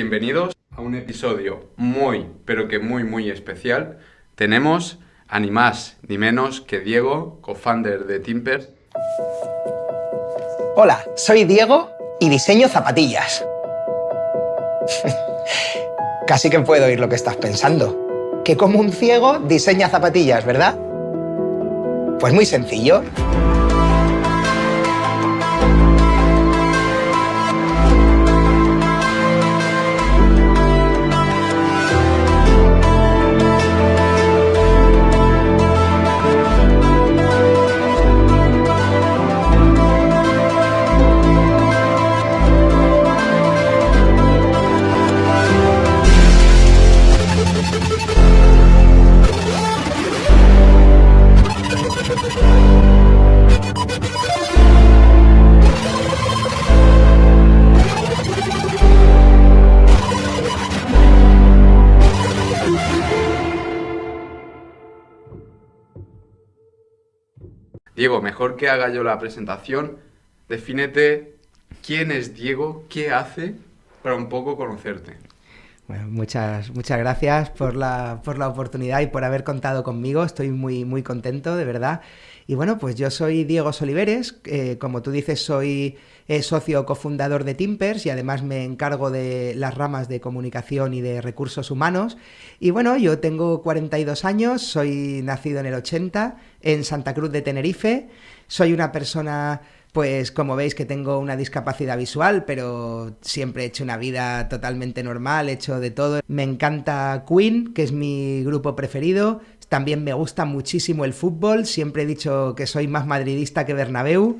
Bienvenidos a un episodio muy, pero que muy especial. Tenemos a ni más ni menos que Diego, co-founder de Timpers. Hola, soy Diego y diseño zapatillas. Casi que puedo oír lo que estás pensando. Que como un ciego diseña zapatillas, ¿verdad? Pues muy sencillo. Diego, mejor que haga yo la presentación, defínete quién es Diego, qué hace, para un poco conocerte. Bueno, muchas gracias por la oportunidad y por haber contado conmigo. Estoy muy contento, de verdad. Y bueno, pues yo soy Diego Soliveres, como tú dices, soy socio cofundador de Timpers y además me encargo de las ramas de comunicación y de recursos humanos. Y bueno, yo tengo 42 años, soy nacido en el 80, en Santa Cruz de Tenerife. Soy una persona, pues como veis, que tengo una discapacidad visual, pero siempre he hecho una vida totalmente normal, he hecho de todo. Me encanta Queen, que es mi grupo preferido. También me gusta muchísimo el fútbol, siempre he dicho que soy más madridista que Bernabéu.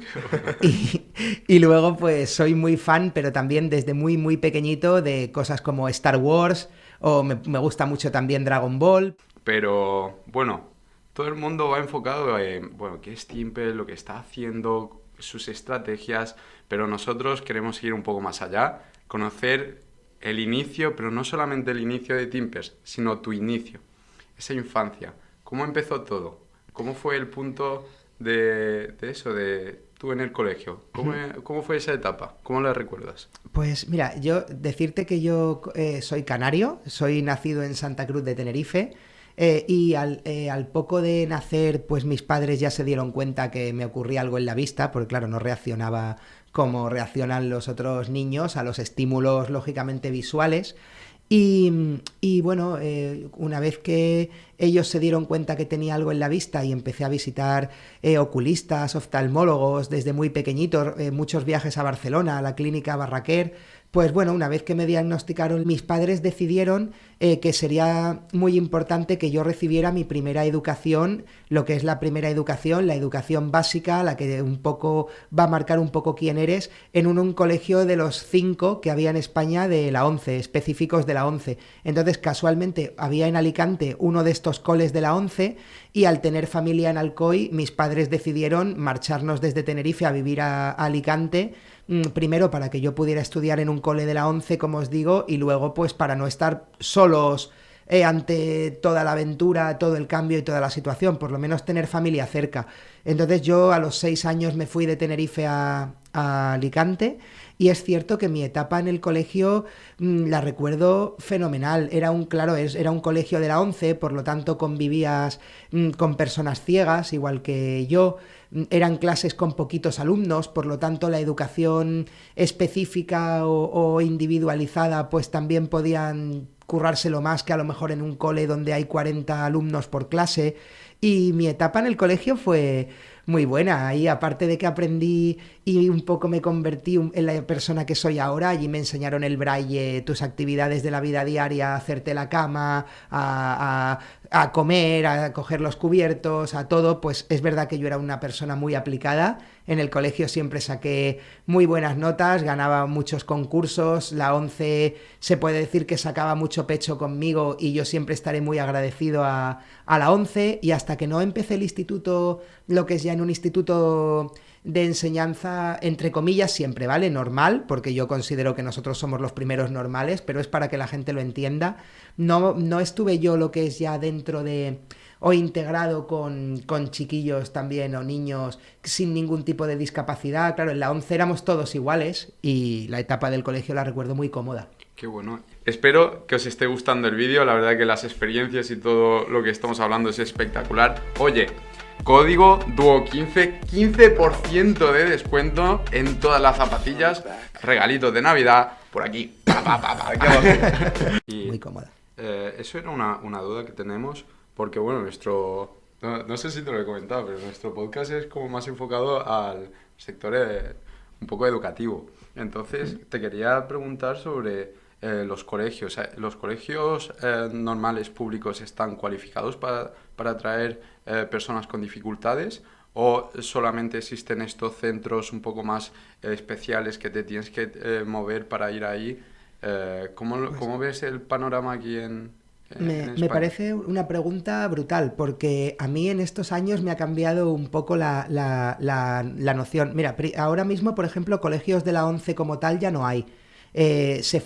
Y luego pues soy muy fan, pero también desde muy pequeñito, de cosas como Star Wars, o me gusta mucho también Dragon Ball. Pero bueno, todo el mundo va enfocado en, bueno, qué es Timpers, lo que está haciendo, sus estrategias, pero nosotros queremos ir un poco más allá, conocer el inicio, pero no solamente el inicio de Timpers, sino tu inicio, esa infancia. ¿Cómo empezó todo? ¿Cómo fue el punto de eso, de tú en el colegio? ¿Cómo fue esa etapa? ¿Cómo la recuerdas? Pues mira, yo decirte que yo soy canario, soy nacido en Santa Cruz de Tenerife. Y al poco de nacer, pues mis padres ya se dieron cuenta que me ocurría algo en la vista, porque claro, no reaccionaba como reaccionan los otros niños a los estímulos lógicamente visuales. Y bueno, una vez que ellos se dieron cuenta que tenía algo en la vista y empecé a visitar oculistas, oftalmólogos desde muy pequeñito, muchos viajes a Barcelona, a la clínica Barraquer, pues bueno, una vez que me diagnosticaron, mis padres decidieron que sería muy importante que yo recibiera mi primera educación, lo que es la primera educación, la educación básica, la que un poco va a marcar un poco quién eres, en un colegio de los 5 que había en España de la ONCE, específicos de la ONCE. Entonces, casualmente, había en Alicante uno de estos coles de la ONCE y al tener familia en Alcoy, mis padres decidieron marcharnos desde Tenerife a vivir a Alicante, primero para que yo pudiera estudiar en un cole de la ONCE, como os digo, y luego pues para no estar solos ante toda la aventura, todo el cambio y toda la situación, por lo menos tener familia cerca. Entonces yo a los 6 años me fui de Tenerife a Alicante y es cierto que mi etapa en el colegio la recuerdo fenomenal. Era un colegio de la ONCE, por lo tanto convivías con personas ciegas, igual que yo. Eran clases con poquitos alumnos, por lo tanto la educación específica o individualizada pues también podían currárselo más que a lo mejor en un cole donde hay 40 alumnos por clase. Y mi etapa en el colegio fue muy buena. Ahí, aparte de que aprendí y un poco me convertí en la persona que soy ahora, allí me enseñaron el braille, tus actividades de la vida diaria, a hacerte la cama, a comer, a coger los cubiertos, a todo. Pues es verdad que yo era una persona muy aplicada. En el colegio siempre saqué muy buenas notas, ganaba muchos concursos, la ONCE se puede decir que sacaba mucho pecho conmigo y yo siempre estaré muy agradecido a la ONCE. Y hasta que no empecé el instituto, lo que es ya en un instituto de enseñanza, entre comillas siempre, ¿vale? Normal, porque yo considero que nosotros somos los primeros normales, pero es para que la gente lo entienda. No estuve yo lo que es ya dentro de o integrado con chiquillos también o niños sin ningún tipo de discapacidad. Claro, en la 11 éramos todos iguales y la etapa del colegio la recuerdo muy cómoda. Qué bueno. Espero que os esté gustando el vídeo. La verdad que las experiencias y todo lo que estamos hablando es espectacular. Oye, código DUO15, 15% de descuento en todas las zapatillas. Regalitos de Navidad por aquí. Aquí abajo. Y, muy cómoda. Eso era una duda que tenemos porque, bueno, no sé si te lo he comentado, pero nuestro podcast es como más enfocado al sector un poco educativo. Entonces, te quería preguntar sobre los colegios. ¿Los colegios normales públicos están cualificados para atraer personas con dificultades? ¿O solamente existen estos centros un poco más especiales que te tienes que mover para ir ahí? ¿Cómo ves el panorama aquí en Me España? parece una pregunta brutal, porque a mí en estos años me ha cambiado un poco la noción. Mira, ahora mismo, por ejemplo, colegios de la ONCE como tal ya no hay. Se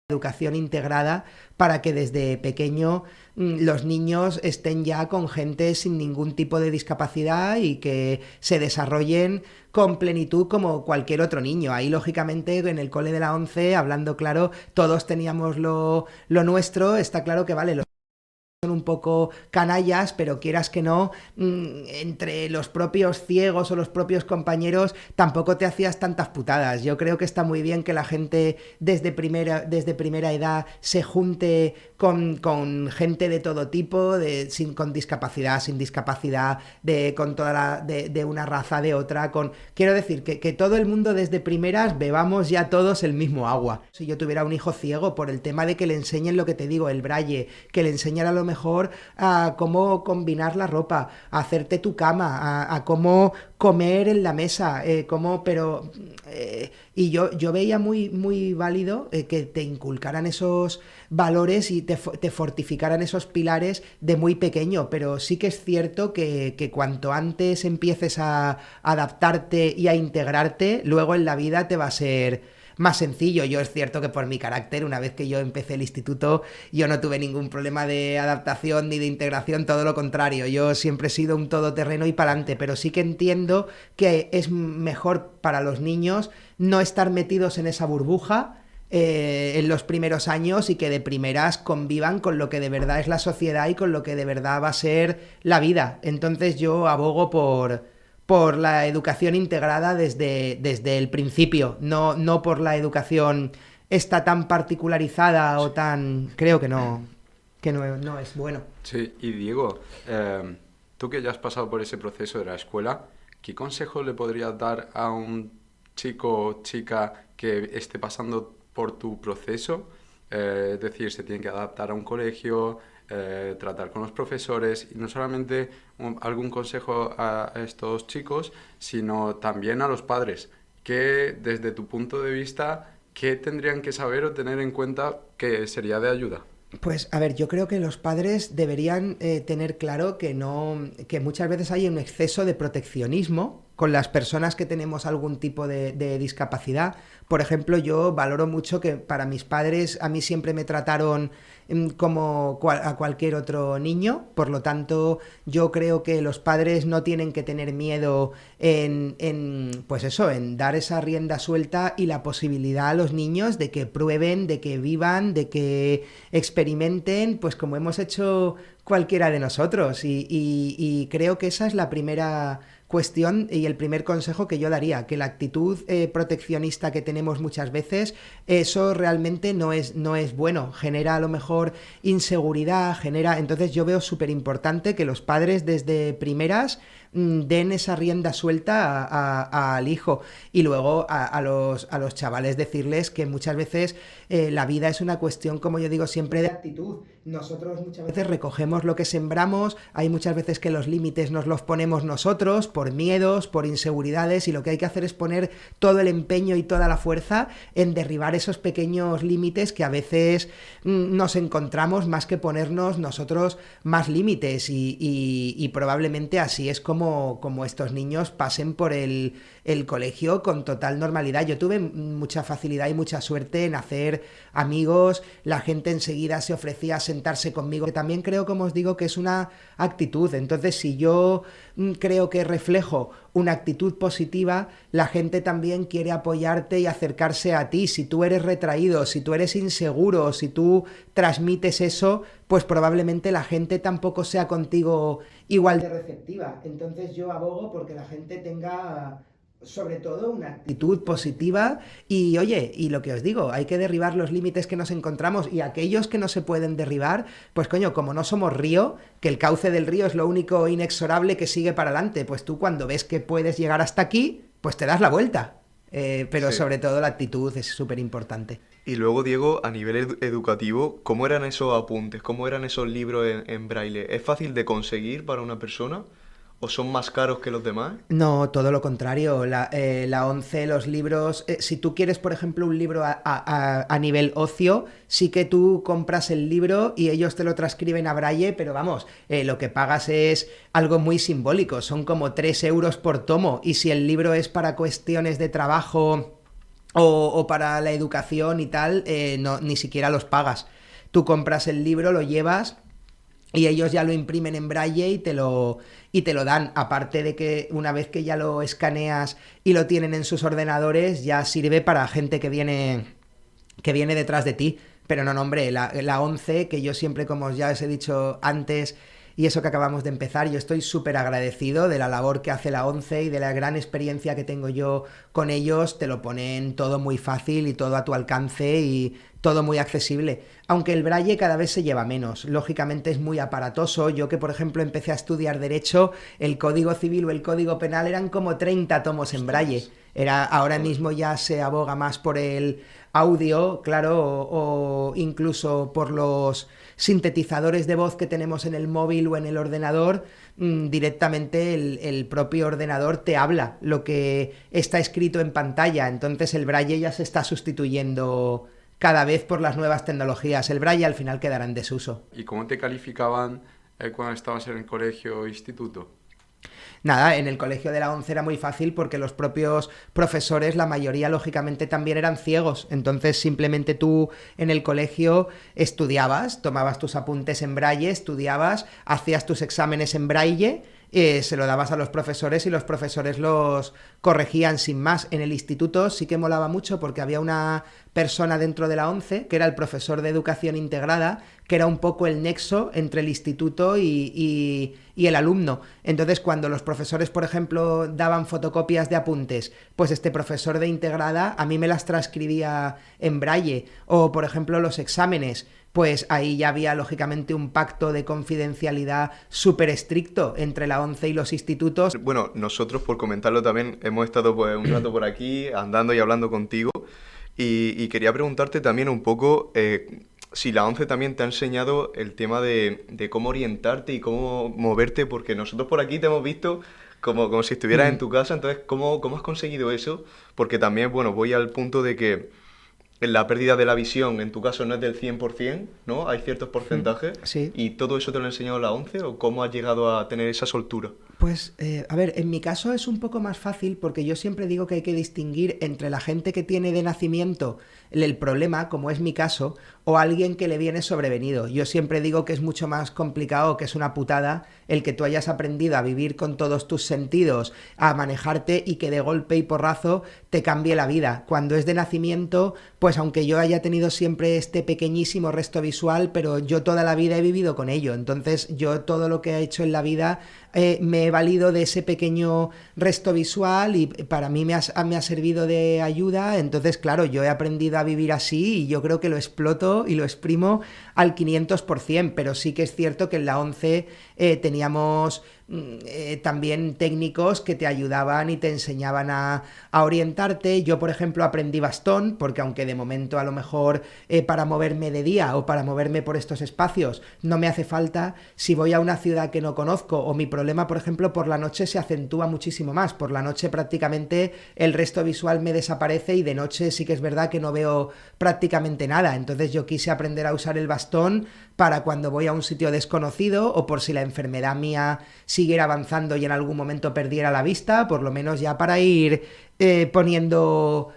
educación integrada para que desde pequeño los niños estén ya con gente sin ningún tipo de discapacidad y que se desarrollen con plenitud como cualquier otro niño. Ahí, lógicamente, en el cole de la ONCE, hablando claro, todos teníamos lo nuestro. Está claro que, vale, son un poco canallas, pero quieras que no, entre los propios ciegos o los propios compañeros tampoco te hacías tantas putadas. Yo creo que está muy bien que la gente desde primera edad se junte con gente de todo tipo, con discapacidad, sin discapacidad, con toda de una raza, de otra, quiero decir que todo el mundo desde primeras bebamos ya todos el mismo agua. Si yo tuviera un hijo ciego, por el tema de que le enseñen lo que te digo, el braille, que le enseñan a lo mejor a cómo combinar la ropa, a hacerte tu cama, a cómo comer en la mesa, y yo veía muy válido que te inculcaran esos valores y te fortificaran esos pilares de muy pequeño, pero sí que es cierto que cuanto antes empieces a adaptarte y a integrarte, luego en la vida te va a ser más sencillo. Yo es cierto que por mi carácter, una vez que yo empecé el instituto, yo no tuve ningún problema de adaptación ni de integración, todo lo contrario. Yo siempre he sido un todoterreno y pa'lante, pero sí que entiendo que es mejor para los niños no estar metidos en esa burbuja en los primeros años y que de primeras convivan con lo que de verdad es la sociedad y con lo que de verdad va a ser la vida. Entonces yo abogo por la educación integrada desde el principio, no por la educación esta tan particularizada o tan... Creo que no es bueno. Sí, y Diego, tú que ya has pasado por ese proceso de la escuela, ¿qué consejo le podrías dar a un chico o chica que esté pasando por tu proceso? Es decir, se tiene que adaptar a un colegio, tratar con los profesores, y no solamente algún consejo a estos chicos, sino también a los padres, que desde tu punto de vista, ¿qué tendrían que saber o tener en cuenta que sería de ayuda? Pues a ver, yo creo que los padres deberían tener claro que muchas veces hay un exceso de proteccionismo con las personas que tenemos algún tipo de discapacidad. Por ejemplo, yo valoro mucho que para mis padres a mí siempre me trataron como a cualquier otro niño, por lo tanto yo creo que los padres no tienen que tener miedo pues eso, en dar esa rienda suelta y la posibilidad a los niños de que prueben, de que vivan, de que experimenten, pues como hemos hecho cualquiera de nosotros, y creo que esa es la primera cuestión y el primer consejo que yo daría, que la actitud proteccionista que tenemos muchas veces, eso realmente no es bueno, genera a lo mejor inseguridad, entonces yo veo súper importante que los padres desde primeras den esa rienda suelta al hijo, y luego a los chavales decirles que muchas veces la vida es una cuestión, como yo digo siempre, de actitud. Nosotros muchas veces recogemos lo que sembramos, hay muchas veces que los límites nos los ponemos nosotros por miedos, por inseguridades, y lo que hay que hacer es poner todo el empeño y toda la fuerza en derribar esos pequeños límites que a veces nos encontramos, más que ponernos nosotros más límites, y probablemente así es como como estos niños pasen por el colegio con total normalidad. Yo tuve mucha facilidad y mucha suerte en hacer amigos, la gente enseguida se ofrecía a sentarse conmigo, que también creo, como os digo, que es una actitud. Entonces, si yo creo que reflejo una actitud positiva, la gente también quiere apoyarte y acercarse a ti. Si tú eres retraído, si tú eres inseguro, si tú transmites eso, pues probablemente la gente tampoco sea contigo igual de receptiva. Entonces yo abogo porque la gente tenga sobre todo una actitud positiva y oye, y lo que os digo, hay que derribar los límites que nos encontramos y aquellos que no se pueden derribar, pues coño, como no somos río, que el cauce del río es lo único inexorable que sigue para adelante, pues tú cuando ves que puedes llegar hasta aquí, pues te das la vuelta. Pero sí, sobre todo la actitud es súper importante. Y luego, Diego, a nivel educativo, ¿cómo eran esos apuntes? ¿Cómo eran esos libros en braille? ¿Es fácil de conseguir para una persona? ¿O son más caros que los demás? No, todo lo contrario. La 11, los libros... si tú quieres, por ejemplo, un libro a nivel ocio, sí que tú compras el libro y ellos te lo transcriben a braille, pero vamos, lo que pagas es algo muy simbólico. Son como 3 euros por tomo. Y si el libro es para cuestiones de trabajo o para la educación y tal, no, ni siquiera los pagas. Tú compras el libro, lo llevas... y ellos ya lo imprimen en braille y te lo dan, aparte de que una vez que ya lo escaneas y lo tienen en sus ordenadores, ya sirve para gente que viene detrás de ti. Pero no, hombre, la 11, que yo siempre, como ya os he dicho antes, y eso que acabamos de empezar, yo estoy súper agradecido de la labor que hace la 11 y de la gran experiencia que tengo yo con ellos. Te lo ponen todo muy fácil y todo a tu alcance y todo muy accesible, aunque el braille cada vez se lleva menos, lógicamente es muy aparatoso. Yo que por ejemplo empecé a estudiar Derecho, el Código Civil o el Código Penal eran como 30 tomos en braille. Ahora mismo ya se aboga más por el audio, claro, o incluso por los sintetizadores de voz que tenemos en el móvil o en el ordenador. Directamente el propio ordenador te habla lo que está escrito en pantalla, entonces el braille ya se está sustituyendo cada vez por las nuevas tecnologías. El braille al final quedará en desuso. ¿Y cómo te calificaban cuando estabas en el colegio o instituto? Nada, en el colegio de la 11 era muy fácil porque los propios profesores, la mayoría lógicamente también eran ciegos, entonces simplemente tú en el colegio estudiabas, tomabas tus apuntes en braille, estudiabas, hacías tus exámenes en braille, se lo dabas a los profesores y los profesores los corregían sin más. En el instituto sí que molaba mucho porque había una persona dentro de la 11 que era el profesor de educación integrada, que era un poco el nexo entre el instituto y el alumno. Entonces, cuando los profesores, por ejemplo, daban fotocopias de apuntes, pues este profesor de integrada a mí me las transcribía en braille. O, por ejemplo, los exámenes, pues ahí ya había lógicamente un pacto de confidencialidad súper estricto entre la 11 y los institutos. Bueno, nosotros, por comentarlo también, hemos estado pues un rato por aquí andando y hablando contigo y quería preguntarte también un poco si la 11 también te ha enseñado el tema de cómo orientarte y cómo moverte, porque nosotros por aquí te hemos visto como si estuvieras en tu casa. Entonces, ¿cómo has conseguido eso? Porque también, bueno, voy al punto de que la pérdida de la visión, en tu caso, no es del 100%, ¿no? Hay ciertos porcentajes. Sí. ¿Y todo eso te lo ha enseñado la 11 o cómo has llegado a tener esa soltura? Pues, a ver, en mi caso es un poco más fácil porque yo siempre digo que hay que distinguir entre la gente que tiene de nacimiento el problema, como es mi caso, o alguien que le viene sobrevenido. Yo siempre digo que es mucho más complicado, que es una putada, el que tú hayas aprendido a vivir con todos tus sentidos, a manejarte y que de golpe y porrazo te cambie la vida. Cuando es de nacimiento, pues aunque yo haya tenido siempre este pequeñísimo resto visual, pero yo toda la vida he vivido con ello. Entonces yo todo lo que he hecho en la vida me he valido de ese pequeño resto visual y para mí me ha servido de ayuda. Entonces, claro, yo he aprendido a vivir así y yo creo que lo exploto y lo exprimo al 500%, pero sí que es cierto que en la 11 teníamos también técnicos que te ayudaban y te enseñaban a orientarte. Yo, por ejemplo, aprendí bastón, porque aunque de momento a lo mejor para moverme de día o para moverme por estos espacios no me hace falta, si voy a una ciudad que no conozco o mi problema, por ejemplo, por la noche se acentúa muchísimo más. Por la noche prácticamente el resto visual me desaparece y de noche sí que es verdad que no veo prácticamente nada. Entonces yo quise aprender a usar el bastón para cuando voy a un sitio desconocido o por si la enfermedad mía siguiera avanzando y en algún momento perdiera la vista, por lo menos ya para ir poniendo,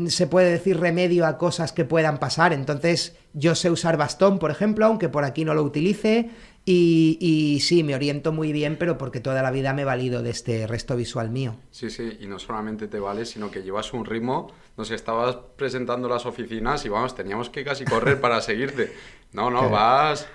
se puede decir, remedio a cosas que puedan pasar. Entonces yo sé usar bastón, por ejemplo, aunque por aquí no lo utilice, y sí, me oriento muy bien, pero porque toda la vida me he valido de este resto visual mío. Sí, sí, y no solamente te vale, sino que llevas un ritmo. Nos estabas presentando las oficinas y vamos, teníamos que casi correr para seguirte. No, vas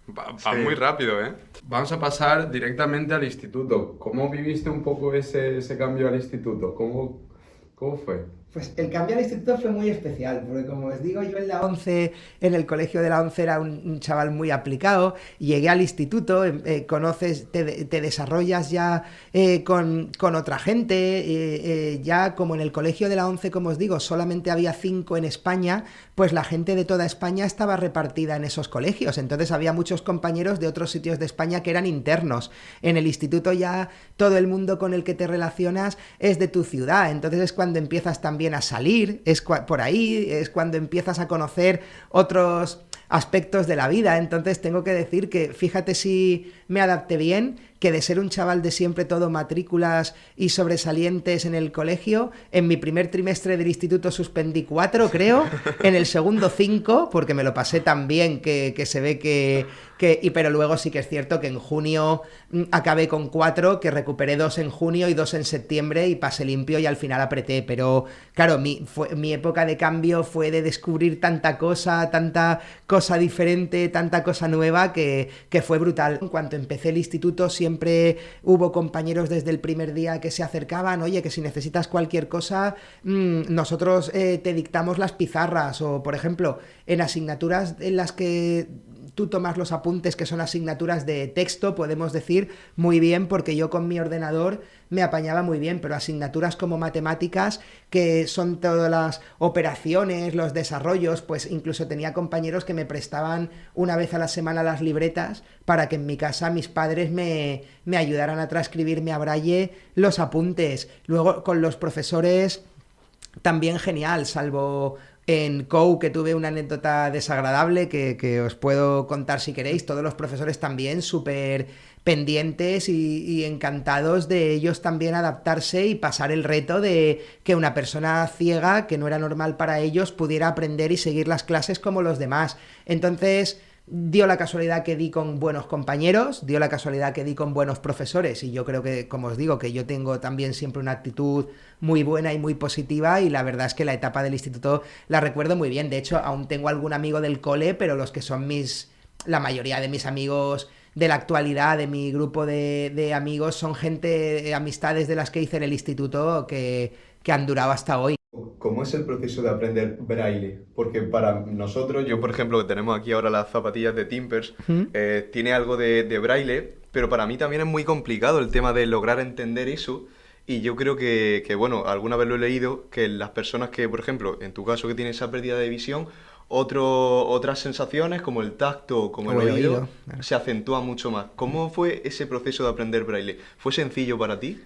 sí, muy rápido, ¿eh? Vamos a pasar directamente al instituto. ¿Cómo viviste un poco ese cambio al instituto? ¿Cómo fue? Pues el cambio al instituto fue muy especial, porque como os digo, yo en la 11, en el colegio de la 11 era un chaval muy aplicado, llegué al instituto, conoces, te desarrollas ya con otra gente, ya como en el colegio de la 11, como os digo, solamente había 5 en España, pues la gente de toda España estaba repartida en esos colegios, entonces había muchos compañeros de otros sitios de España que eran internos. En el instituto ya todo el mundo con el que te relacionas es de tu ciudad, entonces es cuando empiezas también a salir, por ahí es cuando empiezas a conocer otros aspectos de la vida. Entonces tengo que decir que fíjate si me adapté bien, que de ser un chaval de siempre todo matrículas y sobresalientes en el colegio, en mi primer trimestre del instituto suspendí 4, creo, en el segundo 5, porque me lo pasé tan bien que se ve pero luego sí que es cierto que en junio acabé con 4, que recuperé 2 en junio y 2 en septiembre y pasé limpio y al final apreté, pero claro, mi época de cambio fue de descubrir tanta cosa diferente, tanta cosa nueva que fue brutal. En cuanto empecé el instituto siempre hubo compañeros desde el primer día que se acercaban, oye, que si necesitas cualquier cosa, nosotros te dictamos las pizarras, o por ejemplo, en asignaturas en las que tú tomas los apuntes, que son asignaturas de texto, podemos decir, muy bien, porque yo con mi ordenador me apañaba muy bien, pero asignaturas como matemáticas, que son todas las operaciones, los desarrollos, pues incluso tenía compañeros que me prestaban una vez a la semana las libretas para que en mi casa mis padres me ayudaran a transcribirme a braille los apuntes. Luego con los profesores también genial, salvo en COU, que tuve una anécdota desagradable que os puedo contar si queréis. Todos los profesores también súper pendientes y encantados de ellos también adaptarse y pasar el reto de que una persona ciega, que no era normal para ellos, pudiera aprender y seguir las clases como los demás. Entonces dio la casualidad que di con buenos compañeros, dio la casualidad que di con buenos profesores, y yo creo que, como os digo, que yo tengo también siempre una actitud muy buena y muy positiva, y la verdad es que la etapa del instituto la recuerdo muy bien. De hecho, aún tengo algún amigo del cole, pero los que son la mayoría de mis amigos de la actualidad, de mi grupo de amigos, son amistades de las que hice en el instituto que han durado hasta hoy. ¿Cómo es el proceso de aprender braille? Porque para nosotros, yo por ejemplo, que tenemos aquí ahora las zapatillas de Timpers, tiene algo de braille, pero para mí también es muy complicado el tema de lograr entender eso. Y yo creo que, bueno, alguna vez lo he leído, que las personas que, por ejemplo, en tu caso que tienes esa pérdida de visión, otras sensaciones como el tacto, como el oído, claro, se acentúan mucho más. ¿Cómo fue ese proceso de aprender braille? ¿Fue sencillo para ti?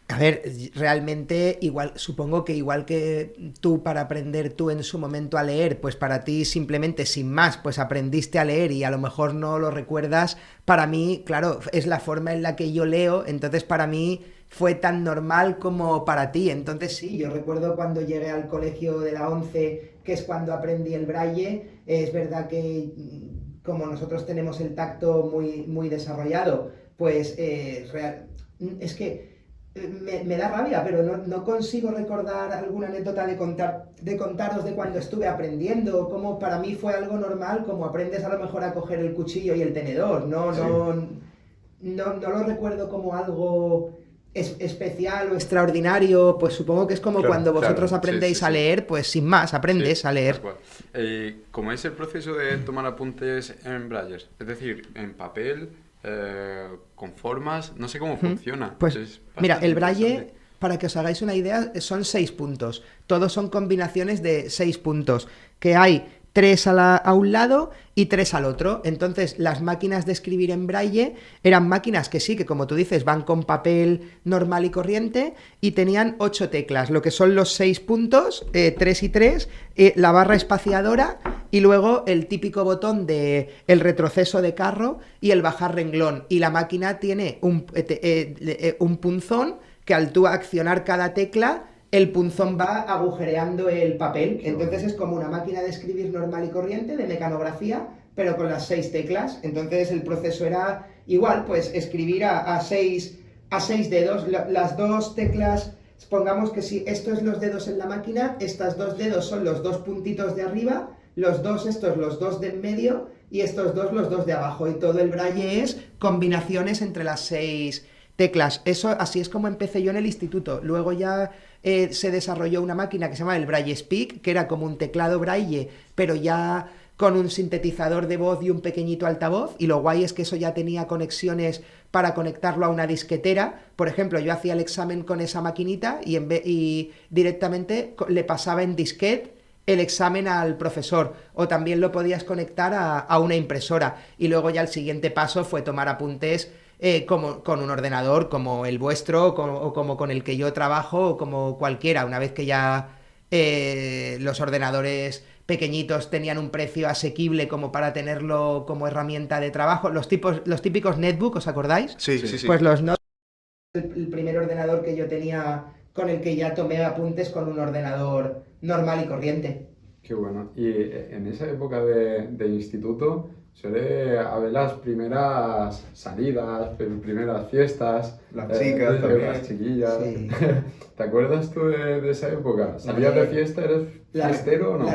A ver, realmente supongo que igual que tú para aprender tú en su momento a leer, pues para ti simplemente sin más, pues aprendiste a leer y a lo mejor no lo recuerdas. Para mí, claro, es la forma en la que yo leo, entonces para mí fue tan normal como para ti. Entonces sí, yo recuerdo cuando llegué al colegio de la 11, que es cuando aprendí el braille. Es verdad que como nosotros tenemos el tacto muy, muy desarrollado, pues es que me da rabia, pero no consigo recordar alguna anécdota de contaros de cuando estuve aprendiendo, como para mí fue algo normal, como aprendes a lo mejor a coger el cuchillo y el tenedor, no lo recuerdo como algo especial o extraordinario. Pues supongo que es como cuando vosotros aprendéis a leer, pues sin más, aprendes a leer. ¿Cómo es el proceso de tomar apuntes en braille? Es decir, en papel, con formas, no sé cómo funciona. Pues mira, el braille, para que os hagáis una idea, son 6 puntos. Todos son combinaciones de 6 puntos. Que hay 3 a un lado y 3 al otro. Entonces, las máquinas de escribir en braille eran máquinas que sí, que como tú dices, van con papel normal y corriente y tenían 8 teclas, lo que son los 6 puntos, 3 y 3, la barra espaciadora y luego el típico botón de el retroceso de carro y el bajar renglón. Y la máquina tiene un punzón que al tú accionar cada tecla, el punzón va agujereando el papel. Entonces es como una máquina de escribir normal y corriente, de mecanografía, pero con las 6 teclas. Entonces el proceso era igual, pues escribir a 6 dedos. Las 2 teclas, pongamos que si esto es los dedos en la máquina, estas 2 dedos son los 2 puntitos de arriba, los 2 estos, los 2 de en medio, y estos 2 los 2 de abajo. Y todo el braille es combinaciones entre las 6 teclas. Eso, así es como empecé yo en el instituto. Luego ya se desarrolló una máquina que se llama el Braille Speak, que era como un teclado braille, pero ya con un sintetizador de voz y un pequeñito altavoz, y lo guay es que eso ya tenía conexiones para conectarlo a una disquetera. Por ejemplo, yo hacía el examen con esa maquinita y directamente le pasaba en disquete el examen al profesor, o también lo podías conectar a una impresora, y luego ya el siguiente paso fue tomar apuntes como con un ordenador como el vuestro o como con el que yo trabajo o como cualquiera. Una vez que ya los ordenadores pequeñitos tenían un precio asequible como para tenerlo como herramienta de trabajo, los típicos netbook, ¿os acordáis? Sí, sí, sí. Pues los no, el primer ordenador que yo tenía con el que ya tomé apuntes con un ordenador normal y corriente. Qué bueno. Y en esa época de instituto suele haber las primeras salidas, primeras fiestas. Las chicas también. Las chiquillas. Sí. ¿Te acuerdas tú de esa época? ¿Salías de fiesta? ¿Eres fiestero o no?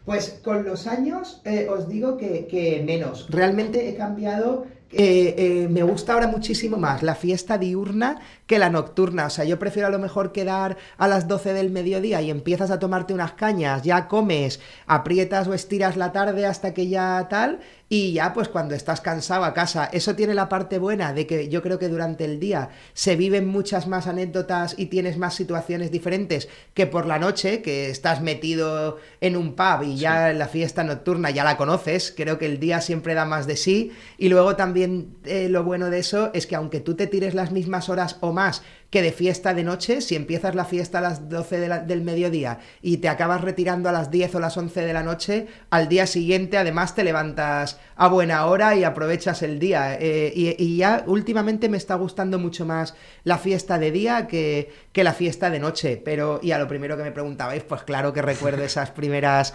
Pues con los años os digo que menos. Realmente he cambiado. Me gusta ahora muchísimo más la fiesta diurna que la nocturna. O sea, yo prefiero a lo mejor quedar a las 12 del mediodía y empiezas a tomarte unas cañas, ya comes, aprietas o estiras la tarde hasta que ya tal, y ya pues cuando estás cansado a casa. Eso tiene la parte buena de que yo creo que durante el día se viven muchas más anécdotas y tienes más situaciones diferentes que por la noche, que estás metido en un pub y ya la fiesta nocturna ya la conoces. Creo que el día siempre da más de sí, y luego también lo bueno de eso es que aunque tú te tires las mismas horas o más que de fiesta de noche, si empiezas la fiesta a las 12 del mediodía y te acabas retirando a las 10 o las 11 de la noche, al día siguiente además te levantas a buena hora y aprovechas el día. Y ya últimamente me está gustando mucho más la fiesta de día que la fiesta de noche. Pero, y a lo primero que me preguntabais, pues claro que recuerdo esas primeras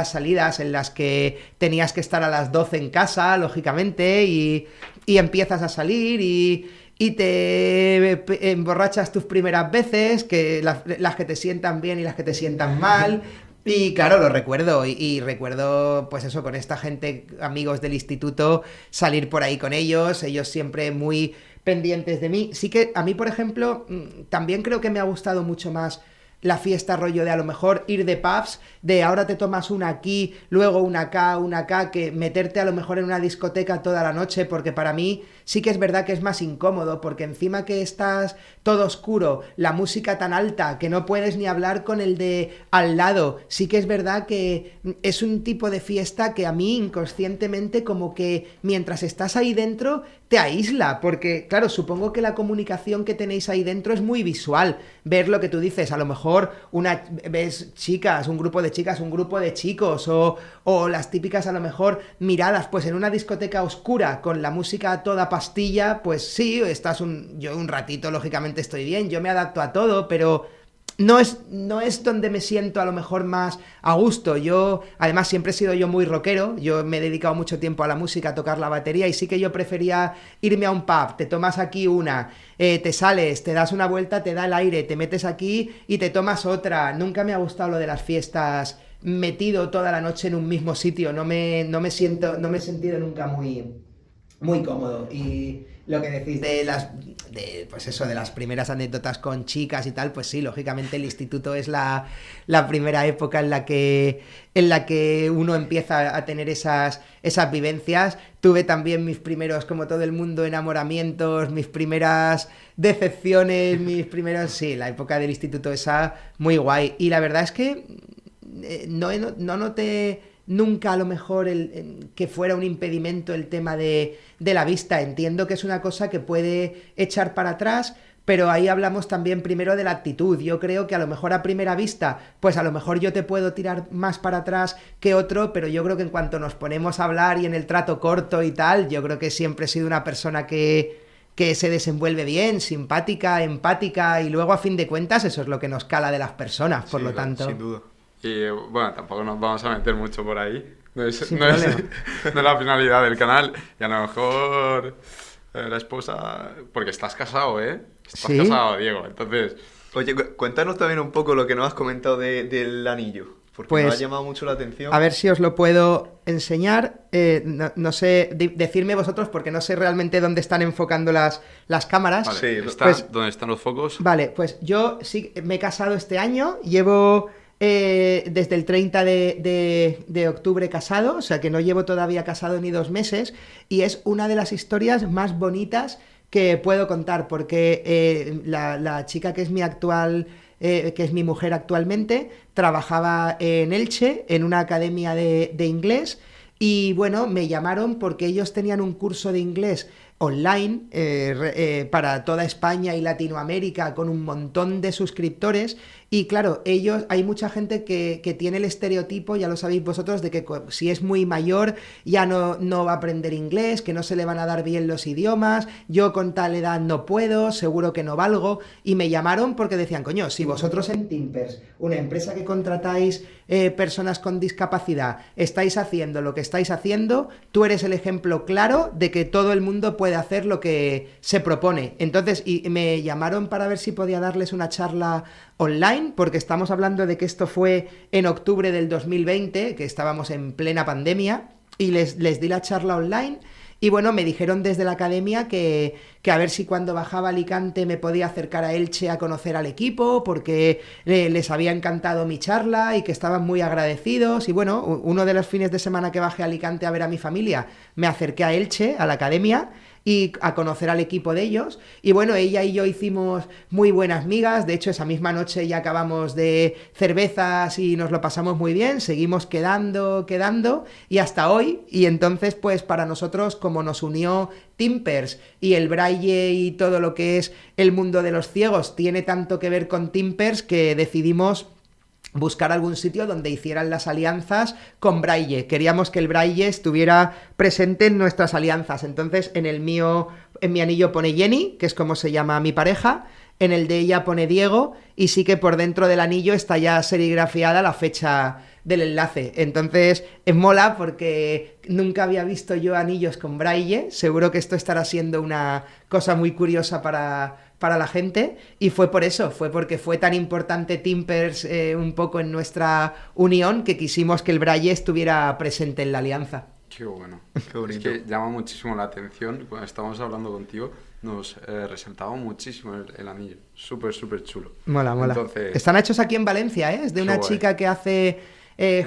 salidas en las que tenías que estar a las 12 en casa, lógicamente, y empiezas a salir y te emborrachas tus primeras veces, que las que te sientan bien y las que te sientan mal. Y claro, lo recuerdo, y recuerdo pues eso, con esta gente, amigos del instituto, salir por ahí con ellos siempre muy pendientes de mí. Sí que a mí, por ejemplo, también creo que me ha gustado mucho más la fiesta rollo de a lo mejor ir de pubs, de ahora te tomas una aquí, luego una acá, que meterte a lo mejor en una discoteca toda la noche, porque para mí sí que es verdad que es más incómodo, porque encima que estás todo oscuro, la música tan alta, que no puedes ni hablar con el de al lado, sí que es verdad que es un tipo de fiesta que a mí inconscientemente como que mientras estás ahí dentro te aísla, porque claro, supongo que la comunicación que tenéis ahí dentro es muy visual, ver lo que tú dices, a lo mejor ves chicas, un grupo de chicas, un grupo de chicos, o las típicas a lo mejor miradas, pues en una discoteca oscura con la música a toda pastilla, pues sí, yo un ratito lógicamente estoy bien, yo me adapto a todo, pero no es donde me siento a lo mejor más a gusto. Yo, además, siempre he sido yo muy rockero, yo me he dedicado mucho tiempo a la música, a tocar la batería, y sí que yo prefería irme a un pub, te tomas aquí una, te sales, te das una vuelta, te da el aire, te metes aquí y te tomas otra. Nunca me ha gustado lo de las fiestas metido toda la noche en un mismo sitio, no me he sentido nunca muy cómodo. Y lo que decís pues eso, de las primeras anécdotas con chicas y tal, pues sí, lógicamente el instituto es la primera época en la que uno empieza a tener esas vivencias. Tuve también mis primeros, como todo el mundo, enamoramientos, mis primeras decepciones, sí, la época del instituto esa muy guay. Y la verdad es que no noté nunca a lo mejor que fuera un impedimento el tema de la vista. Entiendo que es una cosa que puede echar para atrás, pero ahí hablamos también primero de la actitud. Yo creo que a lo mejor a primera vista, pues a lo mejor yo te puedo tirar más para atrás que otro, pero yo creo que en cuanto nos ponemos a hablar y en el trato corto y tal, yo creo que siempre he sido una persona que se desenvuelve bien, simpática, empática, y luego a fin de cuentas eso es lo que nos cala de las personas, por Sí, lo tanto. sin duda. Y bueno, tampoco nos vamos a meter mucho por ahí. No es, Sin no es, problema. no es la finalidad del canal. Y a lo mejor la esposa... Porque estás casado, ¿eh? Estás Sí. casado, Diego. Entonces, Oye, cuéntanos también un poco lo que nos has comentado del anillo, porque Pues, me ha llamado mucho la atención. A ver si os lo puedo enseñar. No sé, decirme vosotros, porque no sé realmente dónde están enfocando las cámaras. vale, Sí, está pues- donde están los focos. Vale, pues yo sí me he casado este año, llevo desde el 30 de octubre casado, o sea que no llevo todavía casado ni 2 meses, y es una de las historias más bonitas que puedo contar, porque la chica que es mi actual... que es mi mujer actualmente, trabajaba en Elche, en una academia de inglés, y bueno, me llamaron porque ellos tenían un curso de inglés online para toda España y Latinoamérica con un montón de suscriptores, y claro, hay mucha gente que tiene el estereotipo, ya lo sabéis vosotros, de que si es muy mayor ya no va a aprender inglés, que no se le van a dar bien los idiomas, yo con tal edad no puedo, seguro que no valgo, y me llamaron porque decían, coño, si vosotros en Timpers, una empresa que contratáis personas con discapacidad, estáis haciendo lo que estáis haciendo, tú eres el ejemplo claro de que todo el mundo puede hacer lo que se propone. Entonces, y me llamaron para ver si podía darles una charla online, porque estamos hablando de que esto fue en octubre del 2020, que estábamos en plena pandemia, y les di la charla online. Y bueno, me dijeron desde la academia que a ver si cuando bajaba a Alicante me podía acercar a Elche a conocer al equipo, porque les había encantado mi charla y que estaban muy agradecidos. Y bueno, uno de los fines de semana que bajé a Alicante a ver a mi familia, me acerqué a Elche, a la academia, y a conocer al equipo de ellos. Y bueno, ella y yo hicimos muy buenas migas. De hecho, esa misma noche ya acabamos de cervezas y nos lo pasamos muy bien. Seguimos quedando y hasta hoy. Y entonces, pues para nosotros, como nos unió Timpers y el Braille y todo lo que es el mundo de los ciegos tiene tanto que ver con Timpers, que decidimos buscar algún sitio donde hicieran las alianzas con Braille. Queríamos que el Braille estuviera presente en nuestras alianzas. Entonces, en mi anillo pone Jenny, que es como se llama mi pareja, en el de ella pone Diego, y sí que por dentro del anillo está ya serigrafiada la fecha del enlace. Entonces, es mola porque nunca había visto yo anillos con Braille. Seguro que esto estará siendo una cosa muy curiosa para la gente, y fue por eso, fue porque fue tan importante Timpers un poco en nuestra unión, que quisimos que el Braille estuviera presente en la alianza. Qué bueno. Qué bonito. Es que llama muchísimo la atención. Cuando estábamos hablando contigo, nos resaltaba muchísimo el anillo. Súper, súper chulo. Mola. Entonces, Están hechos aquí en Valencia, ¿eh? Es de Qué una guay. chica que hace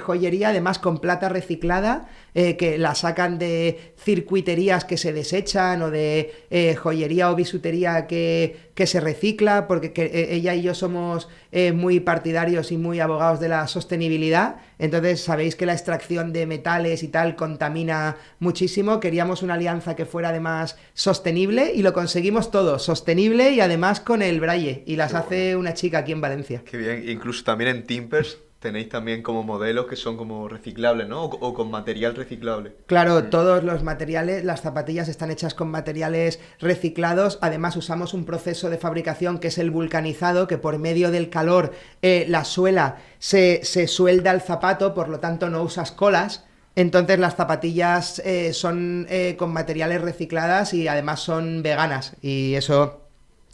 joyería, además con plata reciclada, que la sacan de circuiterías que se desechan, o de joyería o bisutería que se recicla, porque ella y yo somos muy partidarios y muy abogados de la sostenibilidad. Entonces sabéis que la extracción de metales y tal contamina muchísimo. Queríamos una alianza que fuera además sostenible, y lo conseguimos todo, sostenible y además con el Braille, y las Qué hace una chica aquí en Valencia. Qué bien, incluso también en Timpers tenéis también como modelos que son como reciclables, ¿no? O con material reciclable. Claro, todos los materiales, las zapatillas están hechas con materiales reciclados. Además, usamos un proceso de fabricación que es el vulcanizado, que por medio del calor la suela se suelda al zapato, por lo tanto no usas colas. Entonces las zapatillas son con materiales recicladas, y además son veganas. Y eso,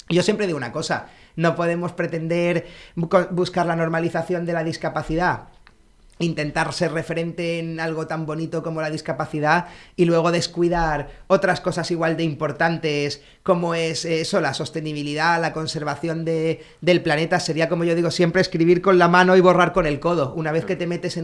yo siempre digo una cosa: no podemos pretender buscar la normalización de la discapacidad, intentar ser referente en algo tan bonito como la discapacidad, y luego descuidar otras cosas igual de importantes, como es eso, la sostenibilidad, la conservación del planeta. Sería, como yo digo siempre, escribir con la mano y borrar con el codo. Una vez que te metes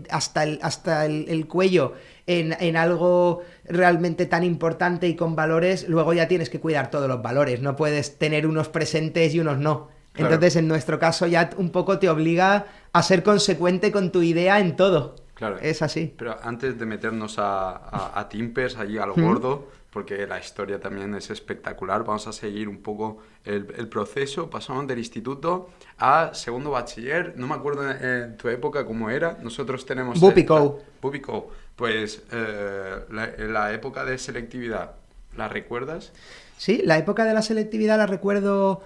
hasta el cuello en algo realmente tan importante y con valores, luego ya tienes que cuidar todos los valores. No puedes tener unos presentes y unos no. Claro. Entonces, en nuestro caso, ya un poco te obliga a ser consecuente con tu idea en todo. Claro. Es así. Pero antes de meternos a Timpers, allí a lo gordo, porque la historia también es espectacular, vamos a seguir un poco el proceso. Pasamos del instituto a segundo bachiller. No me acuerdo en tu época cómo era. Nosotros tenemos... Bupico. Bupico. Pues la época de selectividad, ¿la recuerdas? Sí, la época de la selectividad la recuerdo...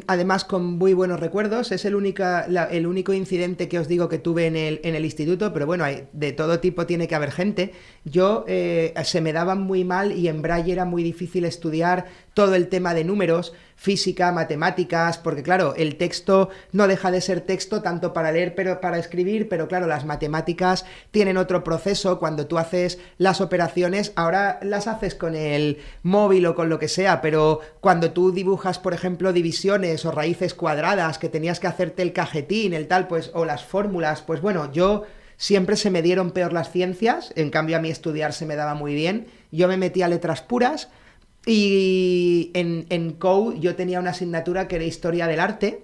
además con muy buenos recuerdos. Es el único incidente que os digo que tuve en el instituto, pero bueno, de todo tipo tiene que haber gente. Yo se me daba muy mal y en Braille era muy difícil estudiar todo el tema de números, física, matemáticas, porque claro, el texto no deja de ser texto tanto para leer pero para escribir, pero claro, las matemáticas tienen otro proceso. Cuando tú haces las operaciones, ahora las haces con el móvil o con lo que sea, pero cuando tú dibujas, por ejemplo, divisiones o raíces cuadradas, que tenías que hacerte el cajetín, el tal, pues, o las fórmulas, pues bueno, yo siempre se me dieron peor las ciencias, en cambio a mí estudiar se me daba muy bien. Yo me metí a letras puras. Y en COU yo tenía una asignatura que era Historia del Arte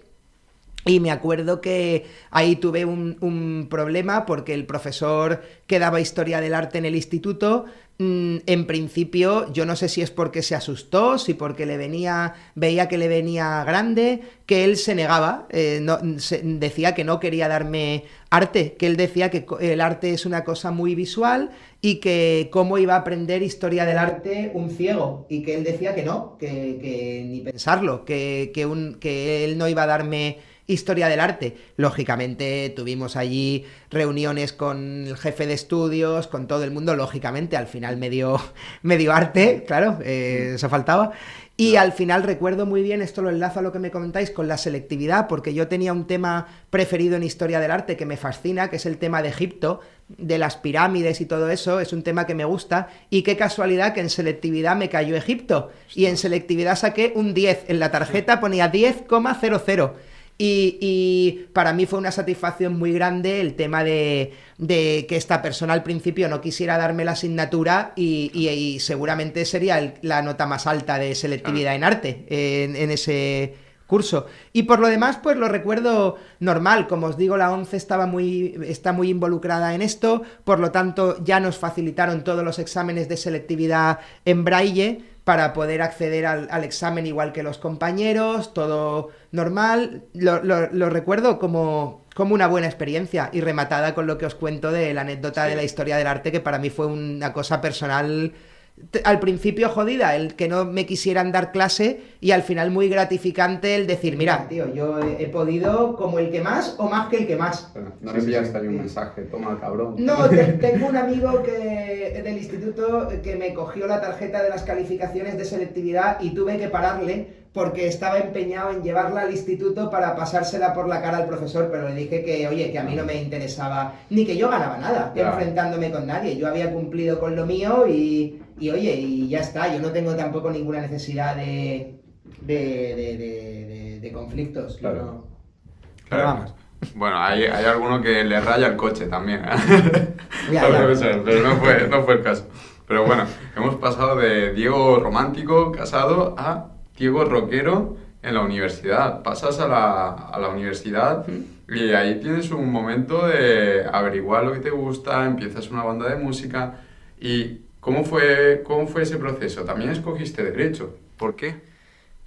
y me acuerdo que ahí tuve un problema porque el profesor que daba Historia del Arte en el instituto, en principio, yo no sé si es porque se asustó, si porque veía que le venía grande, que él se negaba, decía que no quería darme arte, que él decía que el arte es una cosa muy visual y que cómo iba a aprender historia del arte un ciego, y que él decía que no, que ni pensarlo, que él no iba a darme historia del arte. Lógicamente tuvimos allí reuniones con el jefe de estudios, con todo el mundo, lógicamente al final me dio arte, claro, eso faltaba. Y al final recuerdo muy bien, esto lo enlazo a lo que me comentáis, con la selectividad, porque yo tenía un tema preferido en historia del arte que me fascina, que es el tema de Egipto, de las pirámides y todo eso, es un tema que me gusta, y qué casualidad que en selectividad me cayó Egipto, y en selectividad saqué un 10, en la tarjeta ponía 10,00. Y para mí fue una satisfacción muy grande el tema de que esta persona al principio no quisiera darme la asignatura y seguramente sería la nota más alta de selectividad en arte en ese curso. Y por lo demás, pues lo recuerdo normal. Como os digo, la ONCE está muy involucrada en esto, por lo tanto ya nos facilitaron todos los exámenes de selectividad en Braille para poder acceder al examen igual que los compañeros, todo normal. Lo recuerdo como una buena experiencia, y rematada con lo que os cuento de la anécdota de la historia del arte, que para mí fue una cosa personal. Al principio jodida el que no me quisieran dar clase, y al final muy gratificante el decir, mira, tío, yo he podido como el que más o más que el que más. No le enviaste ahí un mensaje, toma cabrón. No, tengo un amigo del instituto que me cogió la tarjeta de las calificaciones de selectividad y tuve que pararle porque estaba empeñado en llevarla al instituto para pasársela por la cara al profesor, pero le dije que, oye, que a mí no me interesaba, ni que yo ganaba nada enfrentándome con nadie. Yo había cumplido con lo mío y oye, y ya está. Yo no tengo tampoco ninguna necesidad de conflictos. Claro. No. Pero vamos. Bueno, hay alguno que le raya el coche también, Ya. Pero no fue el caso. Pero bueno, hemos pasado de Diego romántico, casado, a Diego rockero en la universidad. Pasas a la universidad y ahí tienes un momento de averiguar lo que te gusta, empiezas una banda de música. ¿Y cómo fue ese proceso? También escogiste Derecho. ¿Por qué?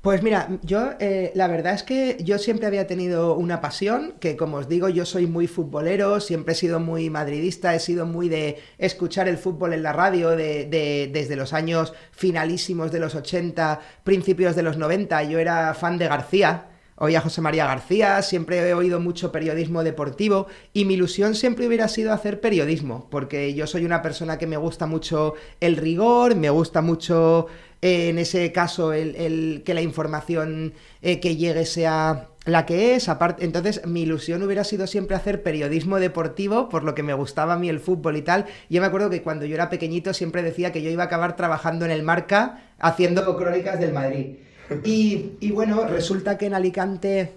Pues mira, yo la verdad es que yo siempre había tenido una pasión, que como os digo, yo soy muy futbolero, siempre he sido muy madridista, he sido muy de escuchar el fútbol en la radio desde los años finalísimos de los 80, principios de los 90, yo era fan de García. Oía a José María García, siempre he oído mucho periodismo deportivo y mi ilusión siempre hubiera sido hacer periodismo, porque yo soy una persona que me gusta mucho el rigor, me gusta mucho, en ese caso, el que la información que llegue sea la que es. Aparte, entonces mi ilusión hubiera sido siempre hacer periodismo deportivo, por lo que me gustaba a mí el fútbol y tal. Yo me acuerdo que cuando yo era pequeñito siempre decía que yo iba a acabar trabajando en el Marca haciendo crónicas del Madrid. Y bueno, resulta que en Alicante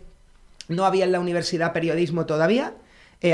no había en la universidad periodismo todavía,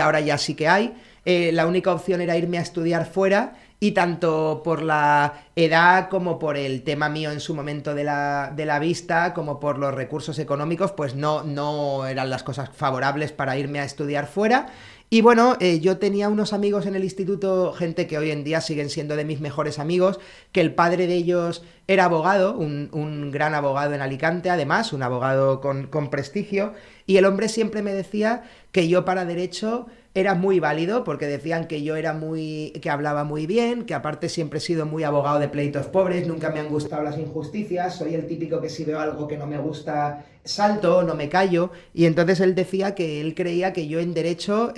ahora ya sí que hay. La única opción era irme a estudiar fuera, y tanto por la edad como por el tema mío en su momento de la vista, como por los recursos económicos, pues no eran las cosas favorables para irme a estudiar fuera. Y bueno, yo tenía unos amigos en el instituto, gente que hoy en día siguen siendo de mis mejores amigos, que el padre de ellos era abogado, un gran abogado en Alicante, además, un abogado con prestigio, y el hombre siempre me decía que yo para derecho era muy válido, porque decían que yo era que hablaba muy bien, que aparte siempre he sido muy abogado de pleitos pobres, nunca me han gustado las injusticias, soy el típico que si veo algo que no me gusta, salto, no me callo, y entonces él decía que él creía que yo en derecho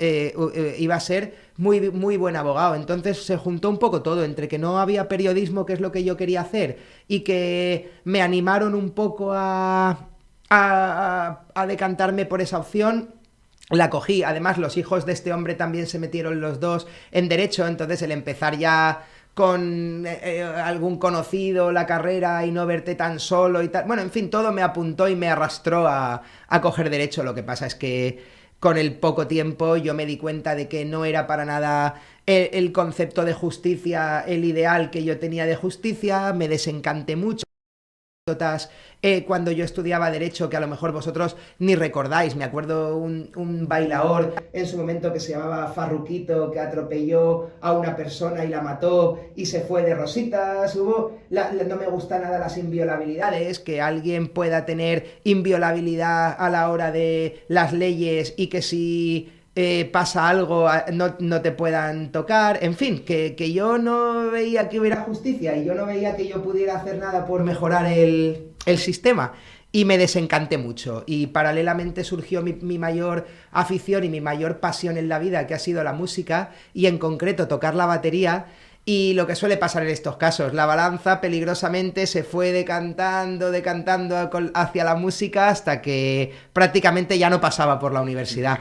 iba a ser muy, muy buen abogado. Entonces se juntó un poco todo, entre que no había periodismo, que es lo que yo quería hacer, y que me animaron un poco a decantarme por esa opción. La cogí. Además, los hijos de este hombre también se metieron los dos en derecho, entonces el empezar ya con algún conocido la carrera y no verte tan solo y tal, bueno, en fin, todo me apuntó y me arrastró a coger derecho. Lo que pasa es que con el poco tiempo yo me di cuenta de que no era para nada el concepto de justicia el ideal que yo tenía de justicia, me desencanté mucho. Cuando yo estudiaba Derecho, que a lo mejor vosotros ni recordáis. Me acuerdo un bailaor en su momento que se llamaba Farruquito, que atropelló a una persona y la mató y se fue de rositas. No me gusta nada las inviolabilidades, que alguien pueda tener inviolabilidad a la hora de las leyes y que si pasa algo no te puedan tocar, en fin, que yo no veía que hubiera justicia y yo no veía que yo pudiera hacer nada por mejorar el sistema, y me desencanté mucho. Y paralelamente surgió mi mayor afición y mi mayor pasión en la vida, que ha sido la música, y en concreto tocar la batería. Y lo que suele pasar en estos casos, la balanza peligrosamente se fue decantando hacia la música hasta que prácticamente ya no pasaba por la universidad.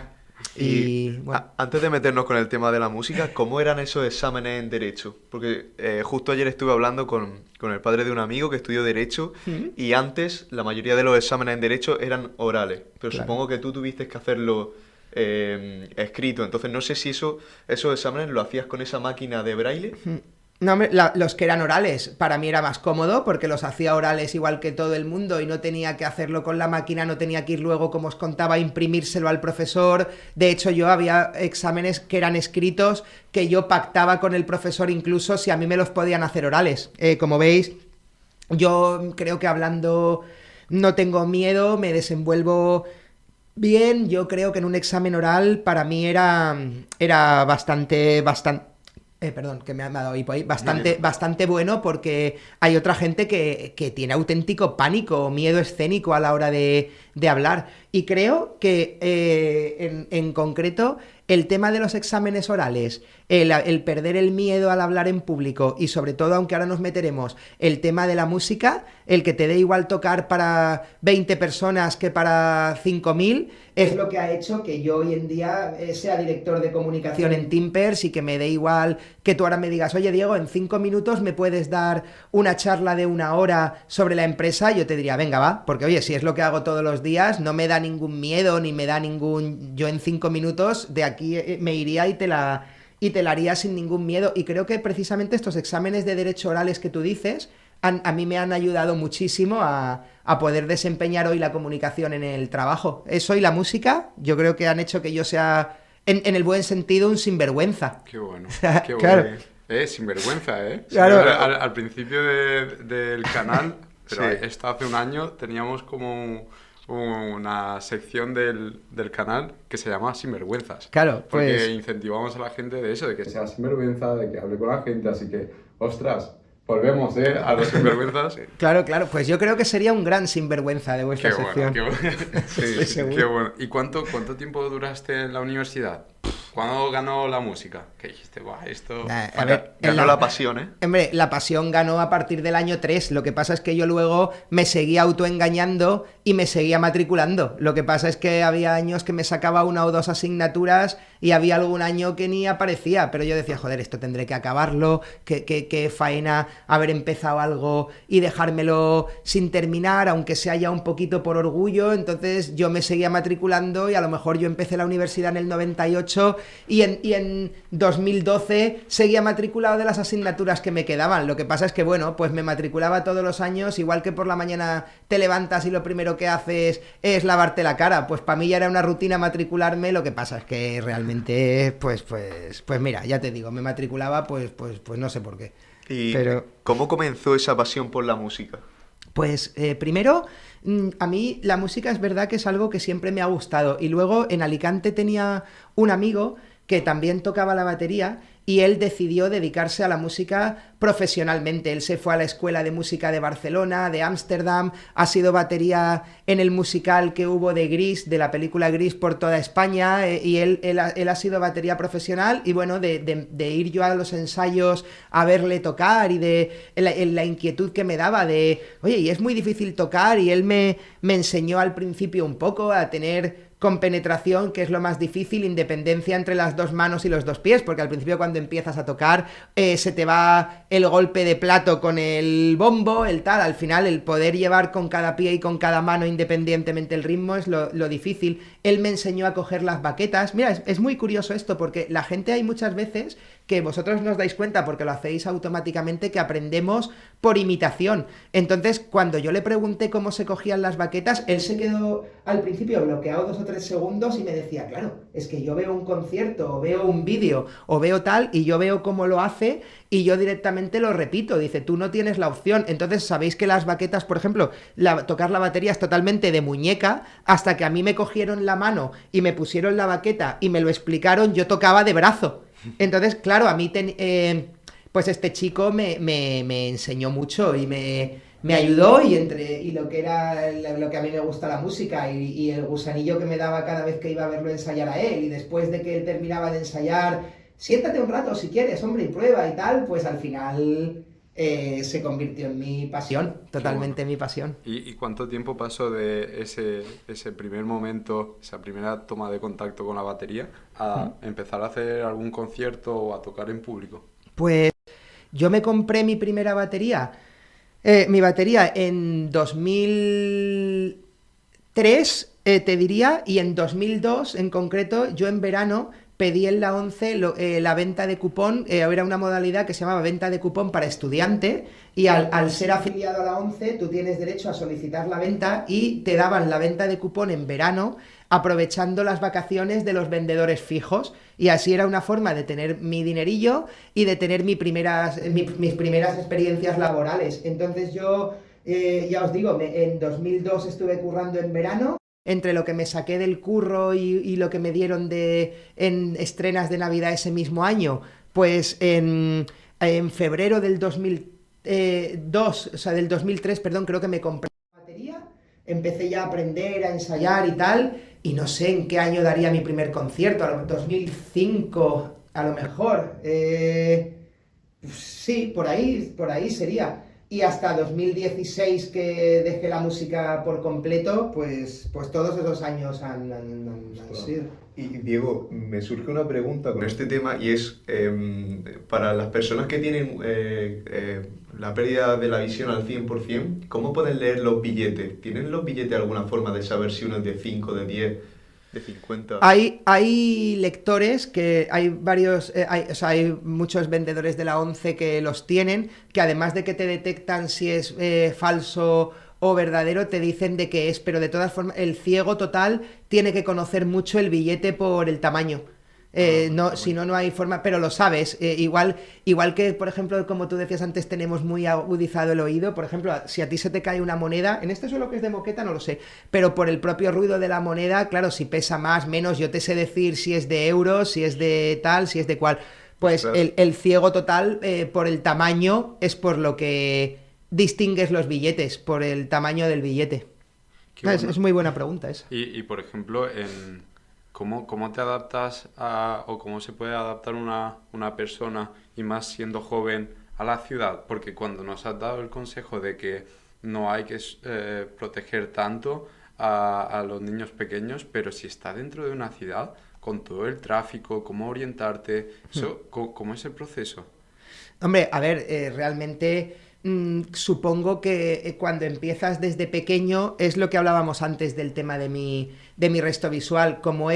Y bueno. Antes de meternos con el tema de la música, ¿cómo eran esos exámenes en Derecho? Porque justo ayer estuve hablando con el padre de un amigo que estudió Derecho, y antes la mayoría de los exámenes en Derecho eran orales, pero claro, supongo que tú tuviste que hacerlo escrito, entonces no sé si esos exámenes lo hacías con esa máquina de braille. No, hombre, los que eran orales, para mí era más cómodo porque los hacía orales igual que todo el mundo y no tenía que hacerlo con la máquina, no tenía que ir luego, como os contaba, a imprimírselo al profesor. De hecho, yo había exámenes que eran escritos que yo pactaba con el profesor incluso si a mí me los podían hacer orales. Como veis, yo creo que hablando no tengo miedo, me desenvuelvo bien. Yo creo que en un examen oral para mí era bastante perdón, que me ha dado hipo ahí, bastante bueno, porque hay otra gente que tiene auténtico pánico o miedo escénico a la hora de hablar. Y creo que en concreto el tema de los exámenes orales, el perder el miedo al hablar en público y sobre todo, aunque ahora nos meteremos, el tema de la música, el que te dé igual tocar para 20 personas que para 5.000, es lo que ha hecho que yo hoy en día sea director de comunicación en Timpers y que me dé igual que tú ahora me digas, oye Diego, en 5 minutos me puedes dar una charla de 1 hora sobre la empresa. Yo te diría, venga, va, porque oye, si es lo que hago todos los días, no me da ningún miedo ni me da ningún... Yo en 5 minutos de aquí me iría y te la haría sin ningún miedo. Y creo que precisamente estos exámenes de derecho orales que tú dices a mí me han ayudado muchísimo a poder desempeñar hoy la comunicación en el trabajo. Eso y la música, yo creo que han hecho que yo sea, en el buen sentido, un sinvergüenza. Qué bueno, qué bueno. Sinvergüenza, ¿eh? Claro. Al principio del canal, pero sí, esto hace un año, teníamos como una sección del canal que se llama Sinvergüenzas. Claro, porque pues... incentivamos a la gente de eso, de que sea sinvergüenza, de que hable con la gente, así que, ostras, volvemos, a los sinvergüenzas. Claro, pues yo creo que sería un gran sinvergüenza de vuestra sección. Qué bueno. Sí, qué bueno. ¿Y cuánto tiempo duraste en la universidad? ¿Cuándo ganó la música? ¿Qué dijiste? Buah, esto... A ver, ganó la pasión, ¿eh? Hombre, la pasión ganó a partir del año 3. Lo que pasa es que yo luego me seguía autoengañando y me seguía matriculando. Lo que pasa es que había años que me sacaba 1 o 2 asignaturas y había algún año que ni aparecía. Pero yo decía, joder, esto tendré que acabarlo, qué faena haber empezado algo y dejármelo sin terminar, aunque sea ya un poquito por orgullo. Entonces yo me seguía matriculando y a lo mejor yo empecé la universidad en el 98 y en 2012 seguía matriculado de las asignaturas que me quedaban. Lo que pasa es que, bueno, pues me matriculaba todos los años, igual que por la mañana te levantas y lo primero que haces es lavarte la cara. Pues para mí ya era una rutina matricularme, lo que pasa es que realmente, pues mira, ya te digo, me matriculaba, pues no sé por qué. ¿Y Pero cómo comenzó esa pasión por la música? pues primero, a mí la música es verdad que es algo que siempre me ha gustado. Y luego en Alicante tenía un amigo que también tocaba la batería y él decidió dedicarse a la música profesionalmente. Él se fue a la Escuela de Música de Barcelona, de Ámsterdam, ha sido batería en el musical que hubo de Gris, de la película Gris por toda España, y él ha sido batería profesional, y bueno, de ir yo a los ensayos a verle tocar y de la inquietud que me daba de, oye, y es muy difícil tocar, y él me enseñó al principio un poco a tener compenetración, que es lo más difícil, independencia entre las dos manos y los dos pies, porque al principio cuando empiezas a tocar se te va el golpe de plato con el bombo, el tal, al final el poder llevar con cada pie y con cada mano independientemente el ritmo es lo difícil. Él me enseñó a coger las baquetas. Mira, es muy curioso esto, porque la gente hay muchas veces que vosotros no os dais cuenta porque lo hacéis automáticamente, que aprendemos por imitación. Entonces, cuando yo le pregunté cómo se cogían las baquetas, él se quedó al principio bloqueado 2 o 3 segundos y me decía, claro, es que yo veo un concierto, o veo un vídeo, o veo tal, y yo veo cómo lo hace, y yo directamente lo repito. Dice, tú no tienes la opción. Entonces, sabéis que las baquetas, por ejemplo, tocar la batería es totalmente de muñeca, hasta que a mí me cogieron la mano y me pusieron la baqueta y me lo explicaron, yo tocaba de brazo. Entonces, claro, a mí pues este chico me enseñó mucho y me ayudó, y lo que era lo que a mí me gusta la música, y el gusanillo que me daba cada vez que iba a verlo ensayar a él, y después de que él terminaba de ensayar, siéntate un rato si quieres, hombre, y prueba y tal, pues al final se convirtió en mi pasión, totalmente mi pasión. ¿Y cuánto tiempo pasó de ese primer momento, esa primera toma de contacto con la batería, a empezar a hacer algún concierto o a tocar en público? Pues yo me compré mi primera batería, mi batería en 2003, te diría, y en 2002 en concreto, yo en verano pedí en la ONCE la venta de cupón. Era una modalidad que se llamaba venta de cupón para estudiante, y al ser afiliado a la ONCE tú tienes derecho a solicitar la venta, y te daban la venta de cupón en verano aprovechando las vacaciones de los vendedores fijos, y así era una forma de tener mi dinerillo y de tener mis primeras experiencias laborales. Entonces yo, ya os digo, en 2002 estuve currando en verano. Entre lo que me saqué del curro y lo que me dieron en estrenas de Navidad ese mismo año, pues en febrero del 2002, o sea, del 2003, perdón, creo que me compré la batería, empecé ya a aprender, a ensayar y tal, y no sé en qué año daría mi primer concierto, a lo 2005, a lo mejor, sí, por ahí sería. Y hasta 2016, que dejé la música por completo, pues todos esos años han sido. Y Diego, me surge una pregunta con este tema, y es, para las personas que tienen la pérdida de la visión al 100%, ¿cómo pueden leer los billetes? ¿Tienen los billetes alguna forma de saber si uno es de 5, de 10, de 50? Hay lectores que hay varios, o sea, hay muchos vendedores de la ONCE que los tienen, que además de que te detectan si es falso o verdadero, te dicen de qué es, pero de todas formas el ciego total tiene que conocer mucho el billete por el tamaño. Si no hay forma, pero lo sabes. Igual que, por ejemplo, como tú decías antes, tenemos muy agudizado el oído. Por ejemplo, si a ti se te cae una moneda, en este suelo que es de moqueta no lo sé, pero por el propio ruido de la moneda, claro, si pesa más, menos, yo te sé decir si es de euros, si es de tal, si es de cual. Pues claro, el ciego total, por el tamaño, es por lo que distingues los billetes, por el tamaño del billete. Es muy buena pregunta esa. Y por ejemplo, ¿cómo te adaptas o cómo se puede adaptar una persona, y más siendo joven, a la ciudad? Porque cuando nos has dado el consejo de que no hay que proteger tanto a los niños pequeños, pero si está dentro de una ciudad, con todo el tráfico, ¿cómo orientarte? ¿Cómo es el proceso? Hombre, a ver, realmente supongo que cuando empiezas desde pequeño es lo que hablábamos antes del tema de mi resto visual, como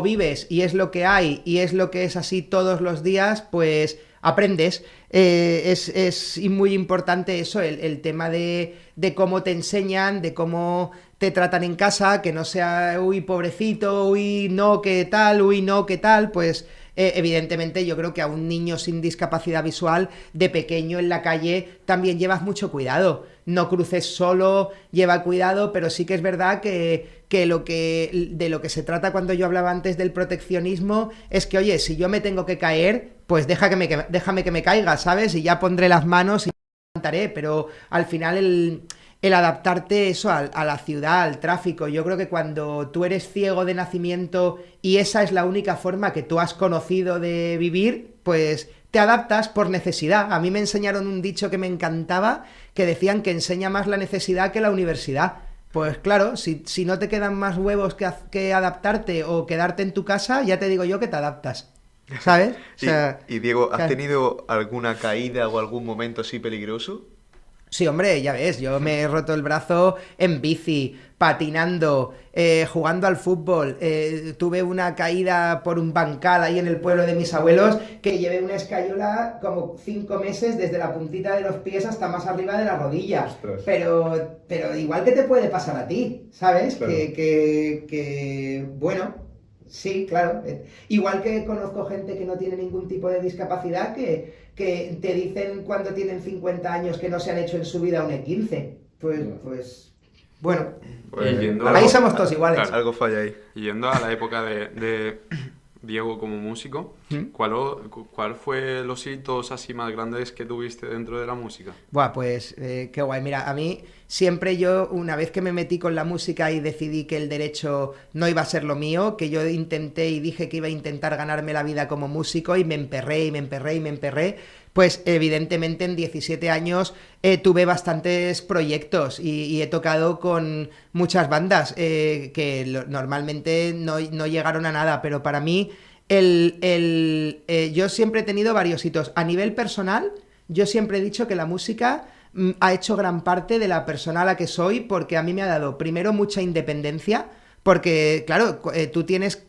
vives y es lo que hay y es lo que es así todos los días, pues aprendes. Es muy importante eso, el tema de cómo te enseñan, de cómo te tratan en casa, que no sea, uy, pobrecito, uy, no, qué tal, uy, no, qué tal, pues evidentemente yo creo que a un niño sin discapacidad visual de pequeño en la calle también llevas mucho cuidado. No cruces solo, lleva cuidado, pero sí que es verdad que de lo que se trata cuando yo hablaba antes del proteccionismo es que, oye, si yo me tengo que caer, pues déjame que me caiga, ¿sabes? Y ya pondré las manos y me levantaré, pero al final el adaptarte eso a la ciudad, al tráfico. Yo creo que cuando tú eres ciego de nacimiento y esa es la única forma que tú has conocido de vivir, pues te adaptas por necesidad. A mí me enseñaron un dicho que me encantaba, que decían que enseña más la necesidad que la universidad. Pues claro, si no te quedan más huevos que adaptarte o quedarte en tu casa, ya te digo yo que te adaptas. ¿Sabes? O sea, Y Diego, ¿has tenido alguna caída o algún momento así peligroso? sí, hombre, ya ves, yo me he roto el brazo en bici, patinando, jugando al fútbol. Tuve una caída por un bancal ahí en el pueblo de mis abuelos, que llevé una escayola como 5 meses desde la puntita de los pies hasta más arriba de la rodilla. Ostras. Pero igual que te puede pasar a ti, ¿sabes? Claro. Bueno, sí, claro. Igual que conozco gente que no tiene ningún tipo de discapacidad que te dicen cuando tienen 50 años que no se han hecho en su vida un E15. Pues bueno, Y yendo ahí somos todos iguales. claro, Algo falla ahí. y yendo a la época de Diego como músico, ¿cuál fue los hitos así más grandes que tuviste dentro de la música? Buah, pues qué guay. Mira, a mí siempre yo, una vez que me metí con la música y decidí que el derecho no iba a ser lo mío, que yo intenté y dije que iba a intentar ganarme la vida como músico y me emperré y me emperré y me emperré, pues evidentemente en 17 años tuve bastantes proyectos y he tocado con muchas bandas que normalmente no llegaron a nada, pero para mí yo siempre he tenido varios hitos. A nivel personal, yo siempre he dicho que la música ha hecho gran parte de la persona a la que soy, porque a mí me ha dado primero mucha independencia, porque claro,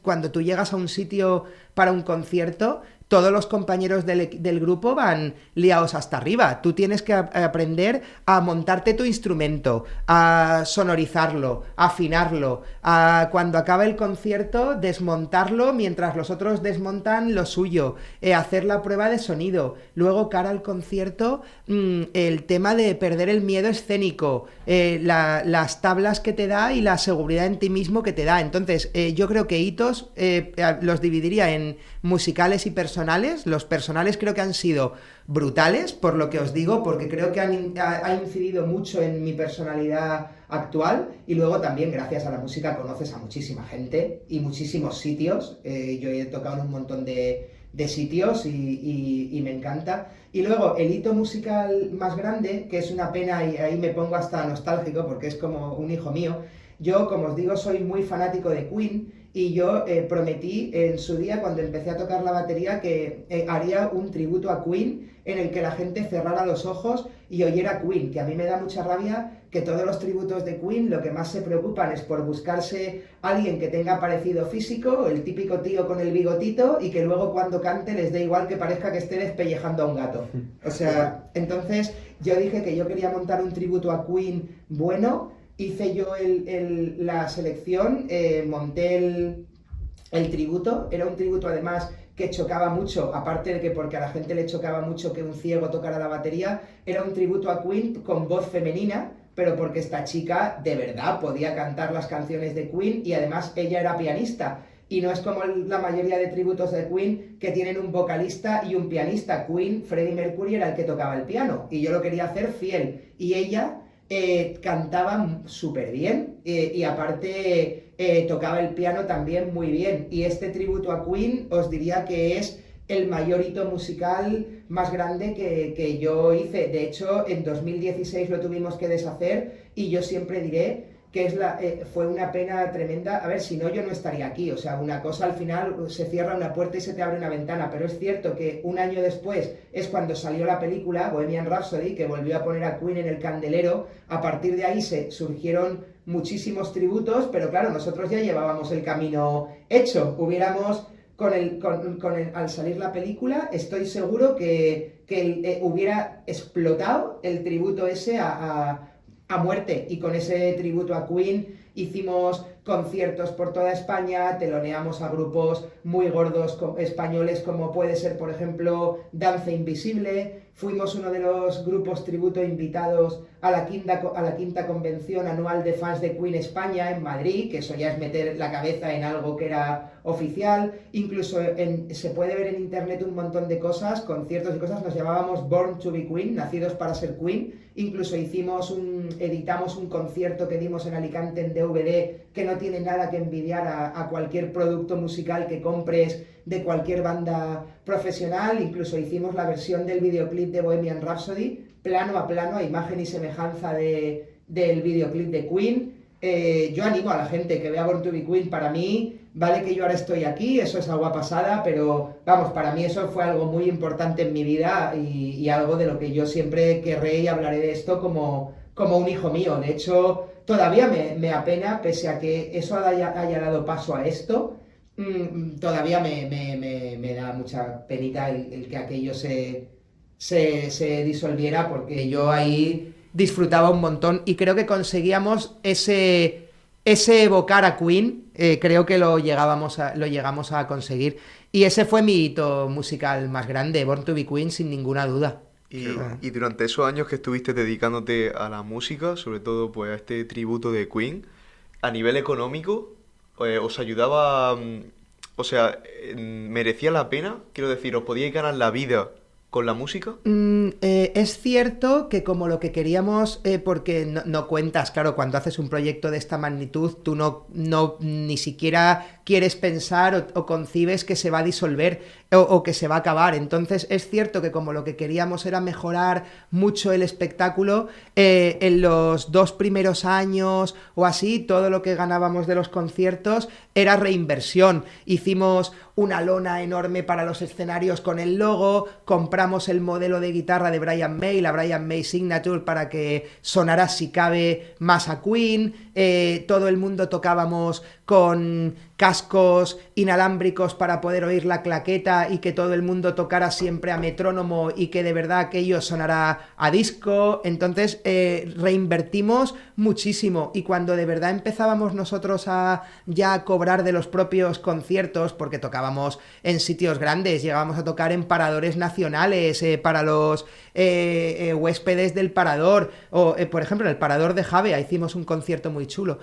cuando tú llegas a un sitio para un concierto, todos los compañeros del grupo van liados hasta arriba. Tú tienes que aprender a montarte tu instrumento, a sonorizarlo, a afinarlo, a cuando acaba el concierto desmontarlo mientras los otros desmontan lo suyo, hacer la prueba de sonido. Luego, cara al concierto, el tema de perder el miedo escénico, las tablas que te da y la seguridad en ti mismo que te da. Entonces, yo creo que hitos los dividiría en musicales y personales. Los personales creo que han sido brutales, por lo que os digo, porque creo que ha incidido mucho en mi personalidad actual, y luego también gracias a la música conoces a muchísima gente y muchísimos sitios. Yo he tocado en un montón de sitios y me encanta. Y luego el hito musical más grande, que es una pena y ahí me pongo hasta nostálgico porque es como un hijo mío. Yo, como os digo, soy muy fanático de Queen. Y yo prometí en su día, cuando empecé a tocar la batería, que haría un tributo a Queen en el que la gente cerrara los ojos y oyera Queen, que a mí me da mucha rabia que todos los tributos de Queen lo que más se preocupan es por buscarse a alguien que tenga parecido físico, el típico tío con el bigotito, y que luego cuando cante les dé igual que parezca que esté despellejando a un gato. O sea, entonces yo dije que yo quería montar un tributo a Queen bueno. Hice yo la selección, monté el tributo. Era un tributo además que chocaba mucho, aparte de que porque a la gente le chocaba mucho que un ciego tocara la batería, era un tributo a Queen con voz femenina, pero porque esta chica de verdad podía cantar las canciones de Queen y además ella era pianista. Y no es como la mayoría de tributos de Queen que tienen un vocalista y un pianista. Queen, Freddie Mercury era el que tocaba el piano y yo lo quería hacer fiel. Y ella cantaba súper bien y aparte tocaba el piano también muy bien. Y este tributo a Queen os diría que es el mayor hito musical más grande que yo hice. De hecho, en 2016 lo tuvimos que deshacer y yo siempre diré que fue una pena tremenda. A ver, si no, yo no estaría aquí. O sea, una cosa al final se cierra una puerta y se te abre una ventana, pero es cierto que un año después es cuando salió la película Bohemian Rhapsody, que volvió a poner a Queen en el candelero. A partir de ahí surgieron muchísimos tributos, pero claro, nosotros ya llevábamos el camino hecho. Hubiéramos al salir la película, estoy seguro que hubiera explotado el tributo ese a muerte. Y con ese tributo a Queen hicimos conciertos por toda España, teloneamos a grupos muy gordos españoles como puede ser, por ejemplo, Danza Invisible. Fuimos uno de los grupos tributo invitados a la quinta convención anual de fans de Queen España en Madrid, que eso ya es meter la cabeza en algo que era oficial. Incluso se puede ver en internet un montón de cosas, conciertos y cosas. Nos llamábamos Born to be Queen, nacidos para ser Queen. Incluso editamos un concierto que dimos en Alicante en DVD que no tiene nada que envidiar a cualquier producto musical que compres de cualquier banda profesional. Incluso hicimos la versión del videoclip de Bohemian Rhapsody, plano a plano, a imagen y semejanza del videoclip de Queen. Yo animo a la gente que vea Born to be Queen. Para mí, vale que yo ahora estoy aquí, eso es agua pasada, pero vamos, para mí eso fue algo muy importante en mi vida y algo de lo que yo siempre querré y hablaré de esto como un hijo mío. De hecho, todavía me apena, pese a que eso haya dado paso a esto, todavía me da mucha penita el que aquello se disolviera, porque yo ahí disfrutaba un montón y creo que conseguíamos ese evocar a Queen. Creo que lo llegamos a conseguir, y ese fue mi hito musical más grande, Born to be Queen, sin ninguna duda. Y durante esos años que estuviste dedicándote a la música, sobre todo pues a este tributo de Queen, a nivel económico, ¿os ayudaba, o sea, merecía la pena? Quiero decir, ¿os podíais ganar la vida con la música? Es cierto que como lo que queríamos, porque no cuentas, claro, cuando haces un proyecto de esta magnitud, tú no ni siquiera quieres pensar o concibes que se va a disolver o que se va a acabar. Entonces es cierto que como lo que queríamos era mejorar mucho el espectáculo, en los 2 primeros años o así, todo lo que ganábamos de los conciertos era reinversión. Hicimos una lona enorme para los escenarios con el logo, compramos el modelo de guitarra de Brian May, la Brian May Signature, para que sonara si cabe más a Queen. Todo el mundo tocábamos con cascos inalámbricos para poder oír la claqueta y que todo el mundo tocara siempre a metrónomo y que de verdad aquello sonara a disco. Entonces reinvertimos muchísimo, y cuando de verdad empezábamos nosotros a ya cobrar de los propios conciertos, porque tocábamos en sitios grandes, llegábamos a tocar en paradores nacionales, para los huéspedes del parador, o por ejemplo en el parador de Javea hicimos un concierto muy chulo,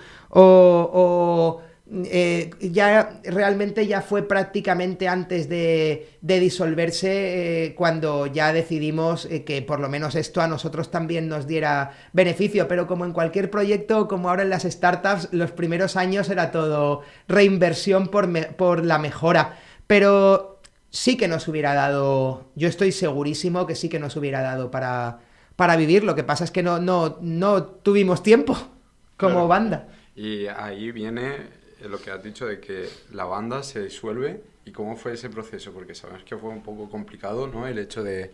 ya realmente ya fue prácticamente antes de disolverse, cuando ya decidimos que por lo menos esto a nosotros también nos diera beneficio. Pero como en cualquier proyecto, como ahora en las startups, los primeros años era todo reinversión por la mejora, pero sí que nos hubiera dado, yo estoy segurísimo que sí que nos hubiera dado para vivir. Lo que pasa es que no tuvimos tiempo como Claro. banda. Y ahí viene lo que has dicho de que la banda se disuelve. ¿Y cómo fue ese proceso? Porque sabes que fue un poco complicado, ¿no? El hecho de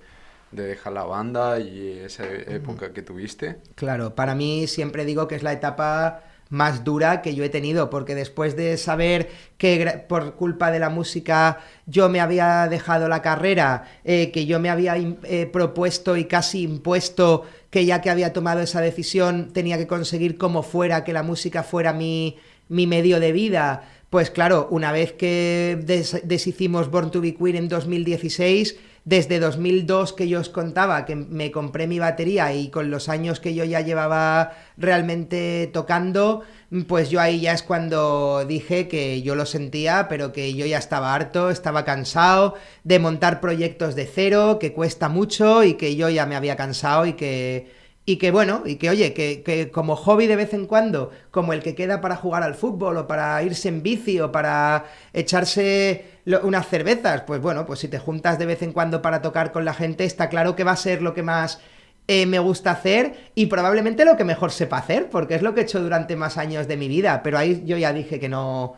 dejar la banda y esa época que tuviste. Claro, para mí siempre digo que es la etapa más dura que yo he tenido, porque después de saber que por culpa de la música yo me había dejado la carrera, que yo me había propuesto y casi impuesto que ya que había tomado esa decisión tenía que conseguir como fuera que la música fuera mi medio de vida, pues claro, una vez que deshicimos Born to be Queen en 2016, desde 2002 que yo os contaba que me compré mi batería, y con los años que yo ya llevaba realmente tocando, pues yo ahí ya es cuando dije que yo lo sentía, pero que yo ya estaba harto, estaba cansado de montar proyectos de cero, que cuesta mucho, y que yo ya me había cansado, y que bueno, y que oye, que como hobby de vez en cuando, como el que queda para jugar al fútbol o para irse en bici o para echarse unas cervezas, pues bueno, pues si te juntas de vez en cuando para tocar con la gente, está claro que va a ser lo que más me gusta hacer, y probablemente lo que mejor sepa hacer, porque es lo que he hecho durante más años de mi vida. Pero ahí yo ya dije que no,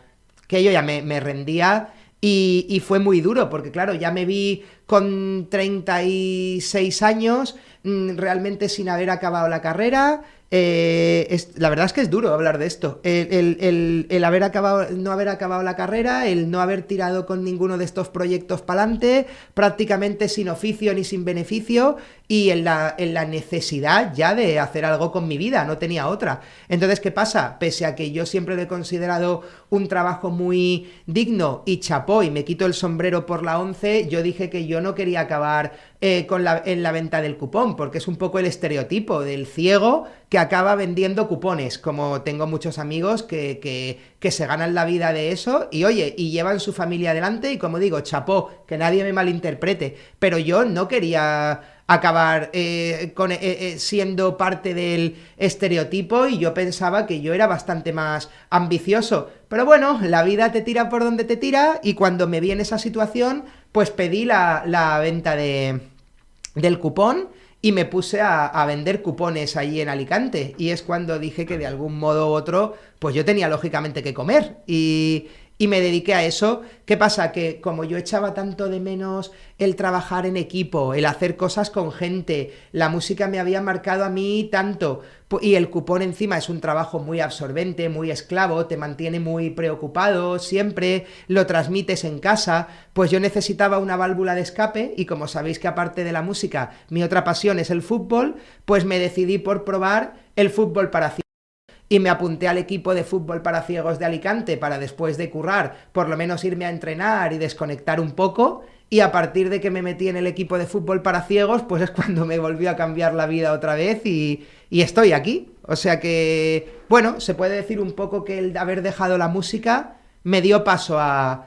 que yo ya me rendía. Y fue muy duro, porque claro, ya me vi con 36 años, realmente sin haber acabado la carrera, La verdad es que es duro hablar de esto. El haber acabado, no haber acabado la carrera, el no haber tirado con ninguno de estos proyectos para adelante, prácticamente sin oficio ni sin beneficio, y en la necesidad ya de hacer algo con mi vida, no tenía otra. Entonces, ¿qué pasa? Pese a que yo siempre lo he considerado un trabajo muy digno y chapó, y me quito el sombrero por la ONCE, yo dije que yo no quería acabar en la venta del cupón, porque es un poco el estereotipo del ciego que acaba vendiendo cupones, como tengo muchos amigos que se ganan la vida de eso y oye, y llevan su familia adelante y como digo, chapó, que nadie me malinterprete, pero yo no quería acabar siendo parte del estereotipo y yo pensaba que yo era bastante más ambicioso, pero bueno, la vida te tira por donde te tira y cuando me vi en esa situación, pues pedí la venta del cupón y me puse a vender cupones allí en Alicante. Y es cuando dije que de algún modo u otro, pues yo tenía lógicamente que comer. Y me dediqué a eso. ¿Qué pasa? Que como yo echaba tanto de menos el trabajar en equipo, el hacer cosas con gente, la música me había marcado a mí tanto, y el cupón encima es un trabajo muy absorbente, muy esclavo, te mantiene muy preocupado, siempre lo transmites en casa, pues yo necesitaba una válvula de escape y como sabéis que aparte de la música, mi otra pasión es el fútbol, pues me decidí por probar el fútbol para y me apunté al equipo de fútbol para ciegos de Alicante para después de currar, por lo menos irme a entrenar y desconectar un poco, y a partir de que me metí en el equipo de fútbol para ciegos, pues es cuando me volvió a cambiar la vida otra vez y estoy aquí. O sea que, bueno, se puede decir un poco que el haber dejado la música me dio paso a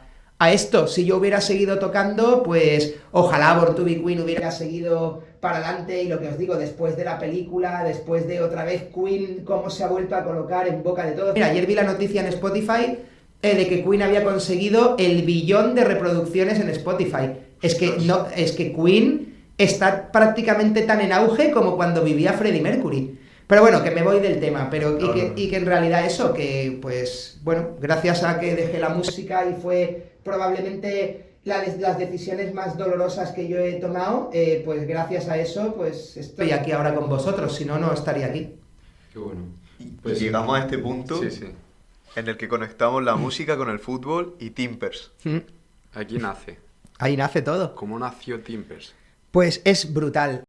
esto. Si yo hubiera seguido tocando, pues ojalá Born to Be Queen hubiera seguido para adelante, y lo que os digo, después de la película, después de otra vez Queen, cómo se ha vuelto a colocar en boca de todos. Mira, ayer vi la noticia en Spotify de que Queen había conseguido el 1 billón de reproducciones en Spotify. Es que Queen está prácticamente tan en auge como cuando vivía Freddie Mercury. Pero bueno, que me voy del tema, pero y que en realidad eso, que pues bueno, gracias a que dejé la música y fue probablemente las decisiones más dolorosas que yo he tomado, pues gracias a eso, pues estoy aquí ahora con vosotros, si no, no estaría aquí. Qué bueno. Pues llegamos a este punto Sí. en el que conectamos la música con el fútbol y Timpers. Aquí nace. Ahí nace todo. ¿Cómo nació Timpers? Pues es brutal.